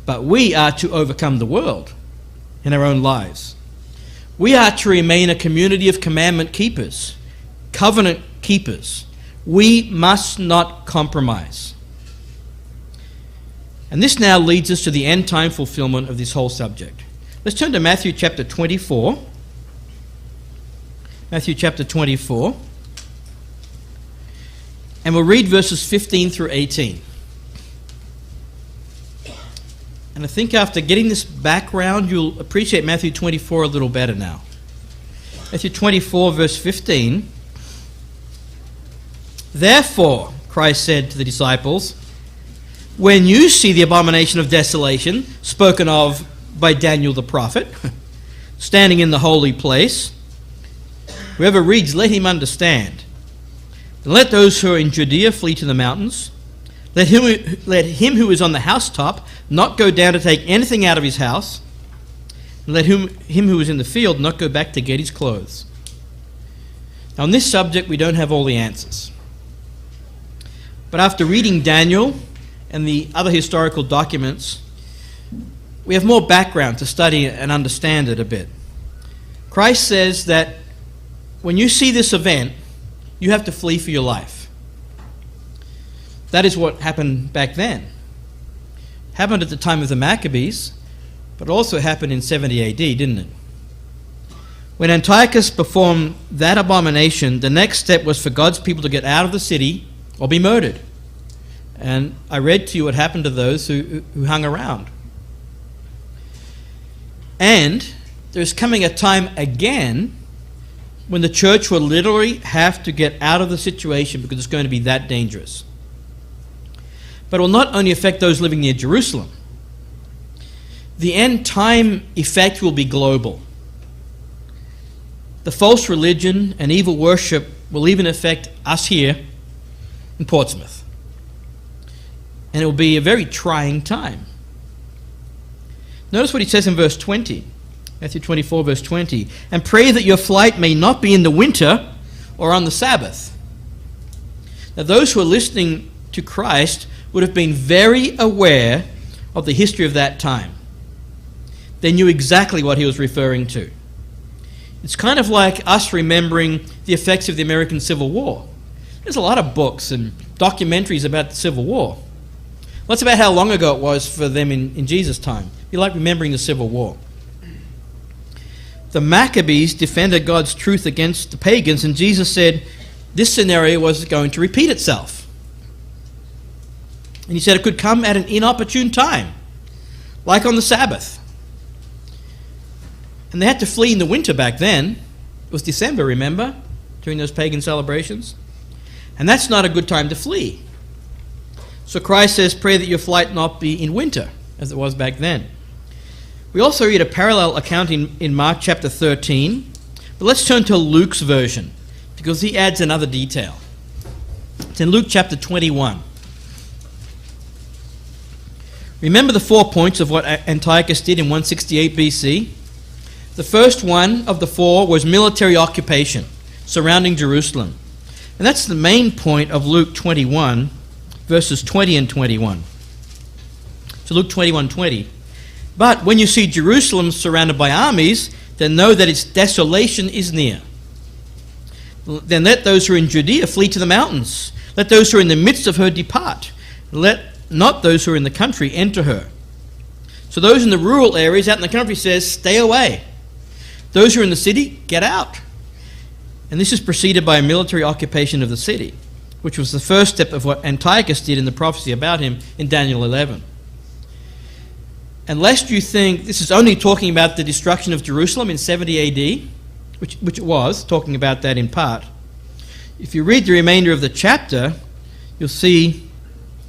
but we are to overcome the world in our own lives. We are to remain a community of commandment keepers, covenant keepers. We must not compromise. And this now leads us to the end-time fulfillment of this whole subject. Let's turn to Matthew chapter 24. Matthew chapter 24. And we'll read verses 15 through 18. And I think after getting this background, you'll appreciate Matthew 24 a little better now. Matthew 24, verse 15. Therefore, Christ said to the disciples, when you see the abomination of desolation spoken of by Daniel the prophet, standing in the holy place. Whoever reads, let him understand. And let those who are in Judea flee to the mountains. Let him who is on the housetop not go down to take anything out of his house. And let him who is in the field not go back to get his clothes. Now, on this subject, we don't have all the answers. But after reading Daniel and the other historical documents, we have more background to study and understand it a bit. Christ says that when you see this event, you have to flee for your life. That is what happened back then. It happened at the time of the Maccabees, but also happened in 70 AD, didn't it? When Antiochus performed that abomination, the next step was for God's people to get out of the city or be murdered. And I read to you what happened to those who hung around. And there's coming a time again when the church will literally have to get out of the situation because it's going to be that dangerous. But it will not only affect those living near Jerusalem. The end time effect will be global. The false religion and evil worship will even affect us here in Portsmouth. And it will be a very trying time. Notice what he says in verse 20. Matthew 24, verse 20. And pray that your flight may not be in the winter or on the Sabbath. Now, those who are listening to Christ would have been very aware of the history of that time. They knew exactly what he was referring to. It's kind of like us remembering the effects of the American Civil War. There's a lot of books and documentaries about the Civil War. Well, that's about how long ago it was for them in Jesus' time. You like remembering the Civil War. The Maccabees defended God's truth against the pagans, and Jesus said this scenario was going to repeat itself. And he said it could come at an inopportune time, like on the Sabbath. And they had to flee in the winter back then. It was December, remember, during those pagan celebrations. And that's not a good time to flee. So Christ says, pray that your flight not be in winter, as it was back then. We also read a parallel account in Mark chapter 13. But let's turn to Luke's version, because he adds another detail. It's in Luke chapter 21. Remember the 4 points of what Antiochus did in 168 BC? The first one of the 4 was military occupation surrounding Jerusalem. And that's the main point of Luke 21, verses 20 and 21. So Luke 21:20. But when you see Jerusalem surrounded by armies, then know that its desolation is near. Then let those who are in Judea flee to the mountains. Let those who are in the midst of her depart. Let not those who are in the country enter her. So those in the rural areas out in the country says, stay away. Those who are in the city, get out. And this is preceded by a military occupation of the city, which was the first step of what Antiochus did in the prophecy about him in Daniel 11. And lest you think this is only talking about the destruction of Jerusalem in 70 AD, which it was, talking about that in part, if you read the remainder of the chapter, you'll see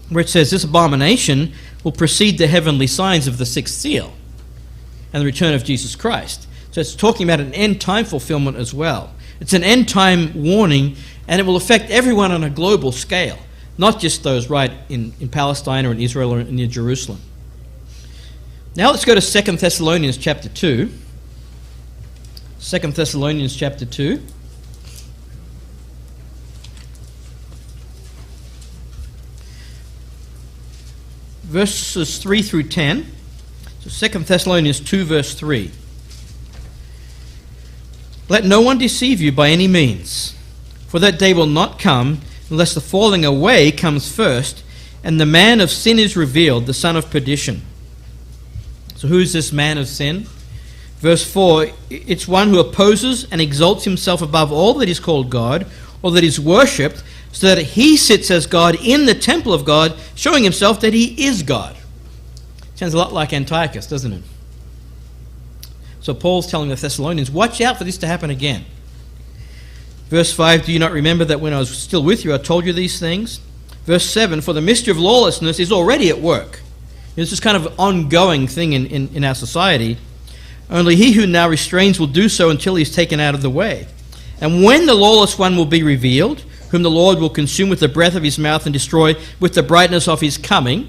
where it says this abomination will precede the heavenly signs of the sixth seal and the return of Jesus Christ. So it's talking about an end-time fulfillment as well. It's an end-time warning, and it will affect everyone on a global scale, not just those right in Palestine or in Israel or near Jerusalem. Now let's go to 2 Thessalonians chapter 2. 2 Thessalonians chapter 2. Verses 3 through 10. So 2 Thessalonians 2 verse 3. Let no one deceive you by any means, for that day will not come unless the falling away comes first, and the man of sin is revealed, the son of perdition. So who is this man of sin? Verse 4, it's one who opposes and exalts himself above all that is called God, or that is worshipped, so that he sits as God in the temple of God, showing himself that he is God. Sounds a lot like Antiochus, doesn't it? So Paul's telling the Thessalonians, watch out for this to happen again. Verse 5, do you not remember that when I was still with you, I told you these things? Verse 7, for the mystery of lawlessness is already at work. This is kind of an ongoing thing in our society. Only he who now restrains will do so until he is taken out of the way. And when the lawless one will be revealed, whom the Lord will consume with the breath of his mouth and destroy with the brightness of his coming.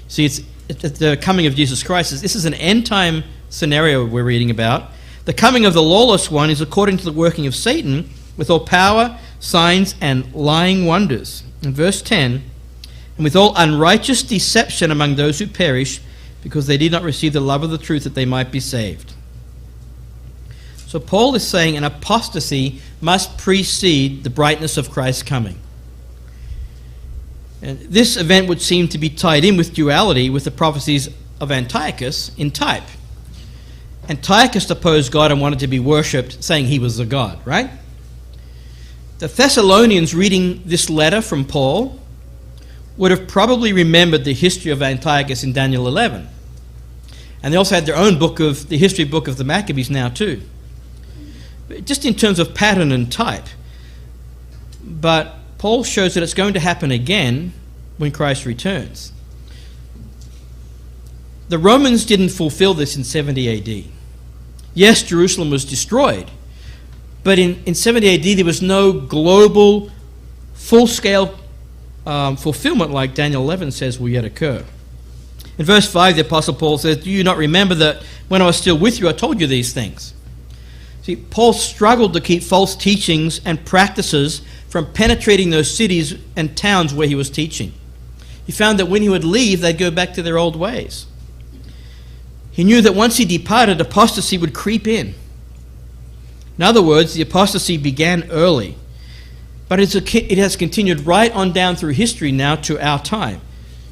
See, it's the coming of Jesus Christ. This is an end-time scenario we're reading about. The coming of the lawless one is according to the working of Satan, with all power, signs, and lying wonders. In verse 10, and with all unrighteous deception among those who perish, because they did not receive the love of the truth that they might be saved. So Paul is saying an apostasy must precede the brightness of Christ's coming. And this event would seem to be tied in with duality with the prophecies of Antiochus in type. Antiochus opposed God and wanted to be worshipped, saying he was the God, right? The Thessalonians reading this letter from Paul would have probably remembered the history of Antiochus in Daniel 11. And they also had their own book of the history book of the Maccabees now too. Just in terms of pattern and type. But Paul shows that it's going to happen again when Christ returns. The Romans didn't fulfill this in 70 AD. Yes, Jerusalem was destroyed. But in 70 AD there was no global, full-scale fulfillment like Daniel 11 says will yet occur. In verse 5, the Apostle Paul says, do you not remember that when I was still with you, I told you these things? See, Paul struggled to keep false teachings and practices from penetrating those cities and towns where he was teaching. He found that when he would leave, they'd go back to their old ways. He knew that once he departed, apostasy would creep in. In other words, the apostasy began early, but it has continued right on down through history now to our time.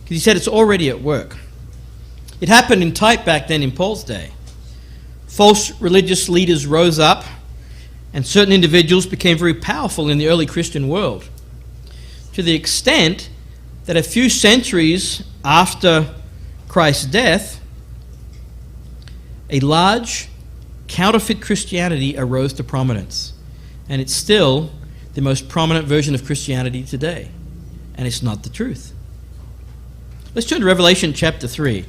Because he said it's already at work. It happened in type back then in Paul's day. False religious leaders rose up, and certain individuals became very powerful in the early Christian world, to the extent that a few centuries after Christ's death, a large counterfeit Christianity arose to prominence. And it's still the most prominent version of Christianity today. And it's not the truth. Let's turn to Revelation chapter 3.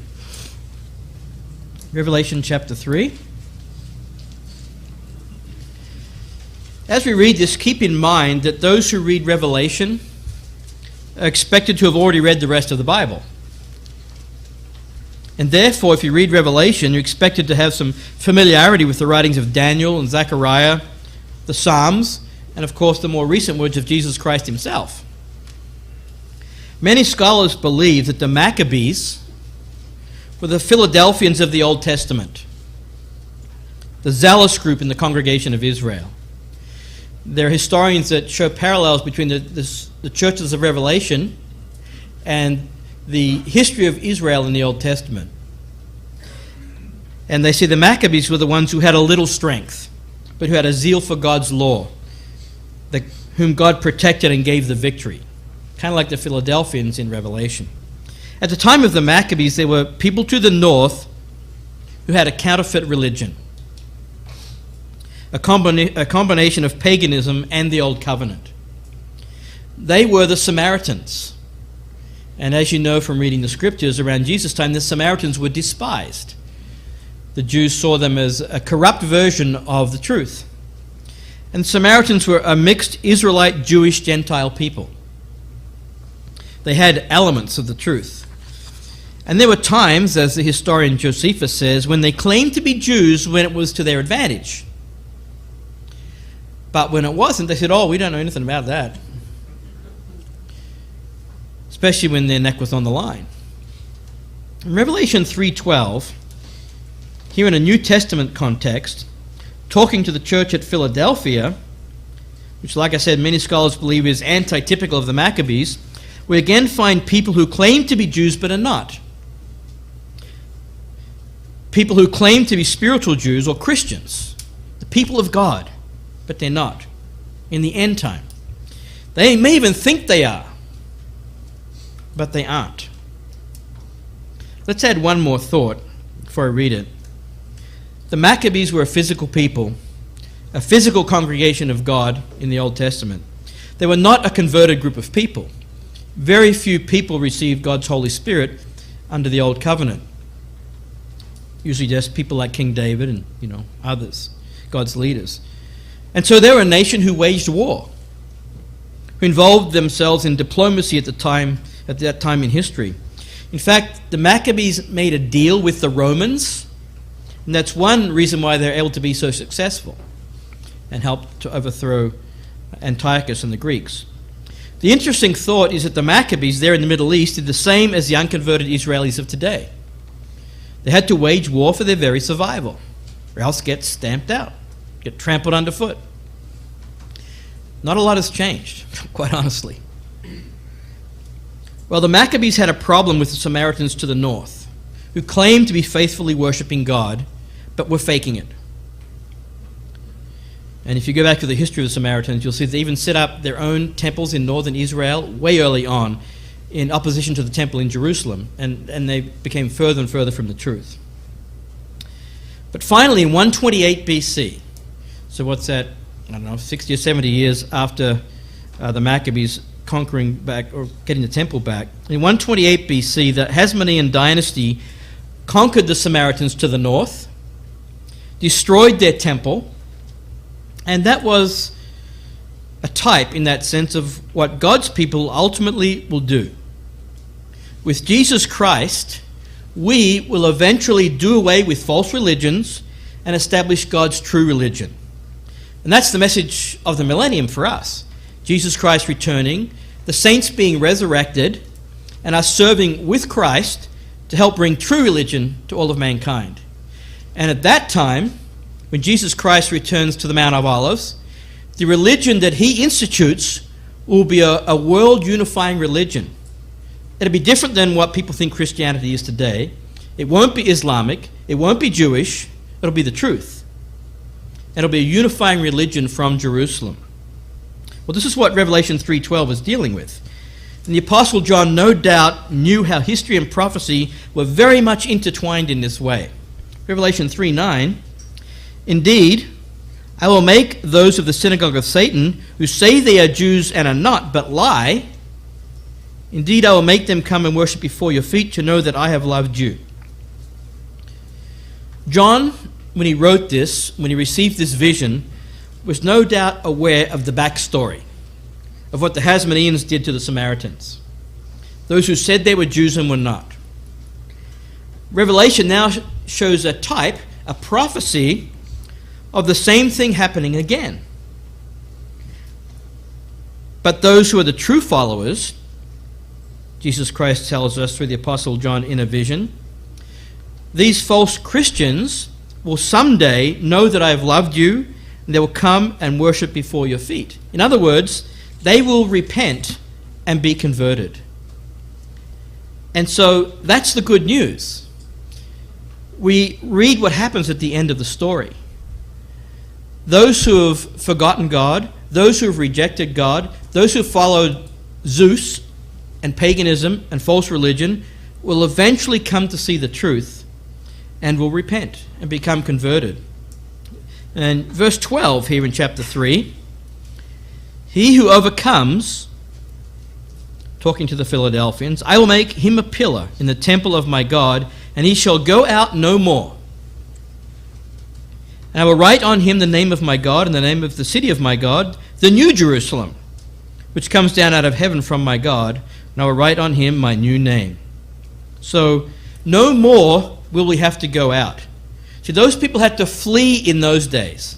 Revelation chapter 3. As we read this, keep in mind that those who read Revelation are expected to have already read the rest of the Bible. And therefore, if you read Revelation, you're expected to have some familiarity with the writings of Daniel and Zechariah, the Psalms, and of course the more recent words of Jesus Christ himself. Many scholars believe that the Maccabees were the Philadelphians of the Old Testament, the zealous group in the congregation of Israel. There are historians that show parallels between the churches of Revelation and the history of Israel in the Old Testament. And they say the Maccabees were the ones who had a little strength, but who had a zeal for God's law, whom God protected and gave the victory. Kind of like the Philadelphians in Revelation. At the time of the Maccabees, there were people to the north who had a counterfeit religion, a combination of paganism and the Old Covenant. They were the Samaritans. And as you know from reading the scriptures, around Jesus' time, the Samaritans were despised. The Jews saw them as a corrupt version of the truth. And Samaritans were a mixed Israelite, Jewish, Gentile people. They had elements of the truth. And there were times, as the historian Josephus says, when they claimed to be Jews when it was to their advantage. But when it wasn't, they said, oh, we don't know anything about that. Especially when their neck was on the line. In Revelation 3:12, here in a New Testament context, talking to the church at Philadelphia, which, like I said, many scholars believe is anti-typical of the Maccabees, we again find people who claim to be Jews but are not. People who claim to be spiritual Jews or Christians, the people of God, but they're not in the end time. They may even think they are, but they aren't. Let's add one more thought before I read it. The Maccabees were a physical people, a physical congregation of God in the Old Testament. They were not a converted group of people. Very few people received God's Holy Spirit under the Old Covenant. usually just people like King David and, others, God's leaders. And so they were a nation who waged war, who involved themselves in diplomacy at that time in history. In fact, the Maccabees made a deal with the Romans, and that's one reason why they're able to be so successful and help to overthrow Antiochus and the Greeks. The interesting thought is that the Maccabees there in the Middle East did the same as the unconverted Israelis of today. They had to wage war for their very survival, or else get stamped out, get trampled underfoot. Not a lot has changed, quite honestly. Well, the Maccabees had a problem with the Samaritans to the north, who claimed to be faithfully worshipping God, but were faking it. And if you go back to the history of the Samaritans, you'll see they even set up their own temples in northern Israel way early on in opposition to the temple in Jerusalem, and they became further and further from the truth. But finally, in 128 BC, so what's that, 60 or 70 years after the Maccabees conquering back or getting the temple back, in 128 BC, the Hasmonean dynasty conquered the Samaritans to the north, destroyed their temple, and that was a type, in that sense, of what God's people ultimately will do. With Jesus Christ, we will eventually do away with false religions and establish God's true religion. And that's the message of the millennium for us. Jesus Christ returning, the saints being resurrected, and us serving with Christ to help bring true religion to all of mankind. And at that time, when Jesus Christ returns to the Mount of Olives, the religion that he institutes will be a world unifying religion. It'll be different than what people think Christianity is today. It won't be Islamic, it won't be Jewish, it'll be the truth. It'll be a unifying religion from Jerusalem. Well, this is what Revelation 3:12 is dealing with. And the Apostle John no doubt knew how history and prophecy were very much intertwined in this way. Revelation 3:9, indeed, I will make those of the synagogue of Satan who say they are Jews and are not, but lie. Indeed, I will make them come and worship before your feet to know that I have loved you. John, when he wrote this, when he received this vision, was no doubt aware of the backstory of what the Hasmoneans did to the Samaritans, those who said they were Jews and were not. Revelation now shows a type, a prophecy of the same thing happening again. But those who are the true followers, Jesus Christ tells us through the Apostle John in a vision, these false Christians will someday know that I have loved you, and they will come and worship before your feet. In other words, they will repent and be converted. And so that's the good news. We read what happens at the end of the story. Those who have forgotten God, those who have rejected God, those who have followed Zeus and paganism and false religion will eventually come to see the truth and will repent and become converted. And verse 12 here in chapter 3, he who overcomes, talking to the Philadelphians, I will make him a pillar in the temple of my God, and he shall go out no more. And I will write on him the name of my God and the name of the city of my God, the new Jerusalem, which comes down out of heaven from my God, and I will write on him my new name. So no more will we have to go out. See, those people had to flee in those days,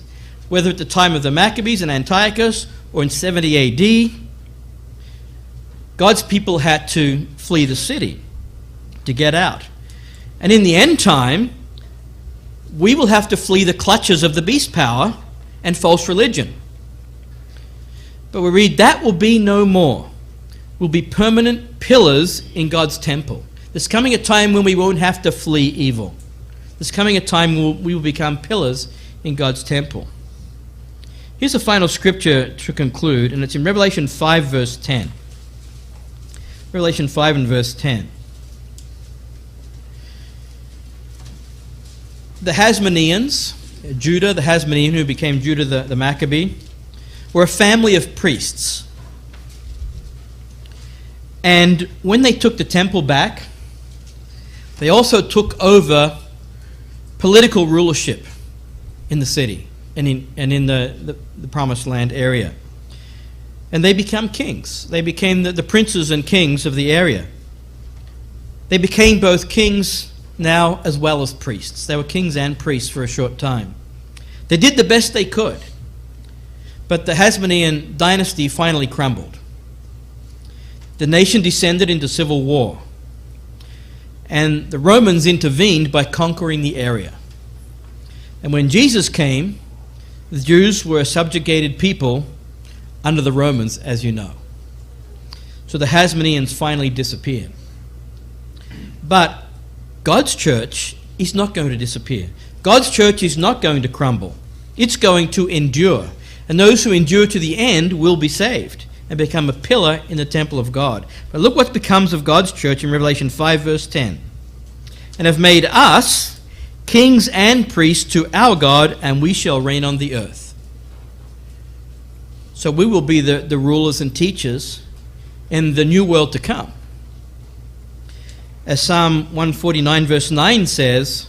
whether at the time of the Maccabees and Antiochus or in 70 AD. God's people had to flee the city to get out. And in the end time, we will have to flee the clutches of the beast power and false religion. But we read that will be no more. We'll be permanent pillars in God's temple. There's coming a time when we won't have to flee evil. There's coming a time when we will become pillars in God's temple. Here's a final scripture to conclude, and it's in Revelation 5 verse 10. Revelation 5 and verse 10. The Hasmoneans, Judah, the Hasmonean who became Judah the Maccabee, were a family of priests. And when they took the temple back, they also took over political rulership in the city and in the Promised Land area. And they become kings. They became the princes and kings of the area. They became both kings now as well as priests. They were kings and priests for a short time. They did the best they could. But the Hasmonean dynasty finally crumbled. The nation descended into civil war. And the Romans intervened by conquering the area. And when Jesus came, the Jews were a subjugated people under the Romans, as you know. So the Hasmoneans finally disappeared. But God's church is not going to disappear. God's church is not going to crumble. It's going to endure. And those who endure to the end will be saved and become a pillar in the temple of God. But look what becomes of God's church in Revelation 5 verse 10. And have made us kings and priests to our God, and we shall reign on the earth. So we will be the rulers and teachers in the new world to come. As Psalm 149 verse 9 says,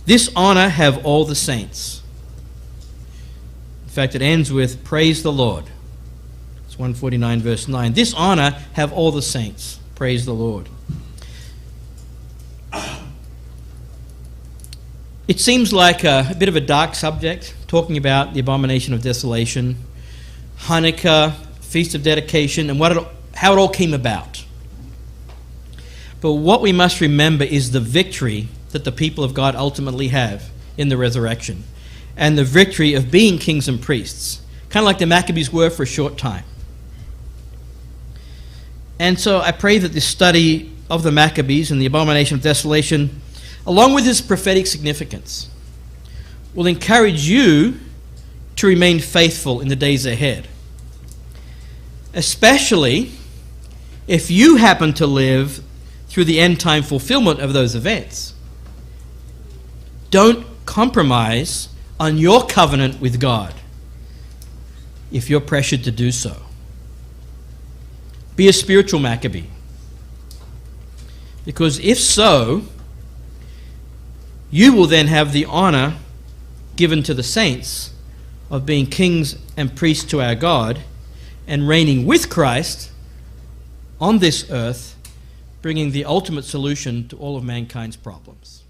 this honor have all the saints. In fact, it ends with, praise the Lord. It's 149 verse 9. This honor have all the saints. Praise the Lord. It seems like a bit of a dark subject, talking about the abomination of desolation, Hanukkah, Feast of Dedication, and how it all came about. But what we must remember is the victory that the people of God ultimately have in the resurrection, and the victory of being kings and priests, kind of like the Maccabees were for a short time. And so I pray that this study of the Maccabees and the abomination of desolation, along with its prophetic significance, will encourage you to remain faithful in the days ahead. Especially if you happen to live through the end time fulfillment of those events. Don't compromise on your covenant with God if you're pressured to do so. Be a spiritual Maccabee. Because if so, you will then have the honor given to the saints of being kings and priests to our God and reigning with Christ on this earth, bringing the ultimate solution to all of mankind's problems.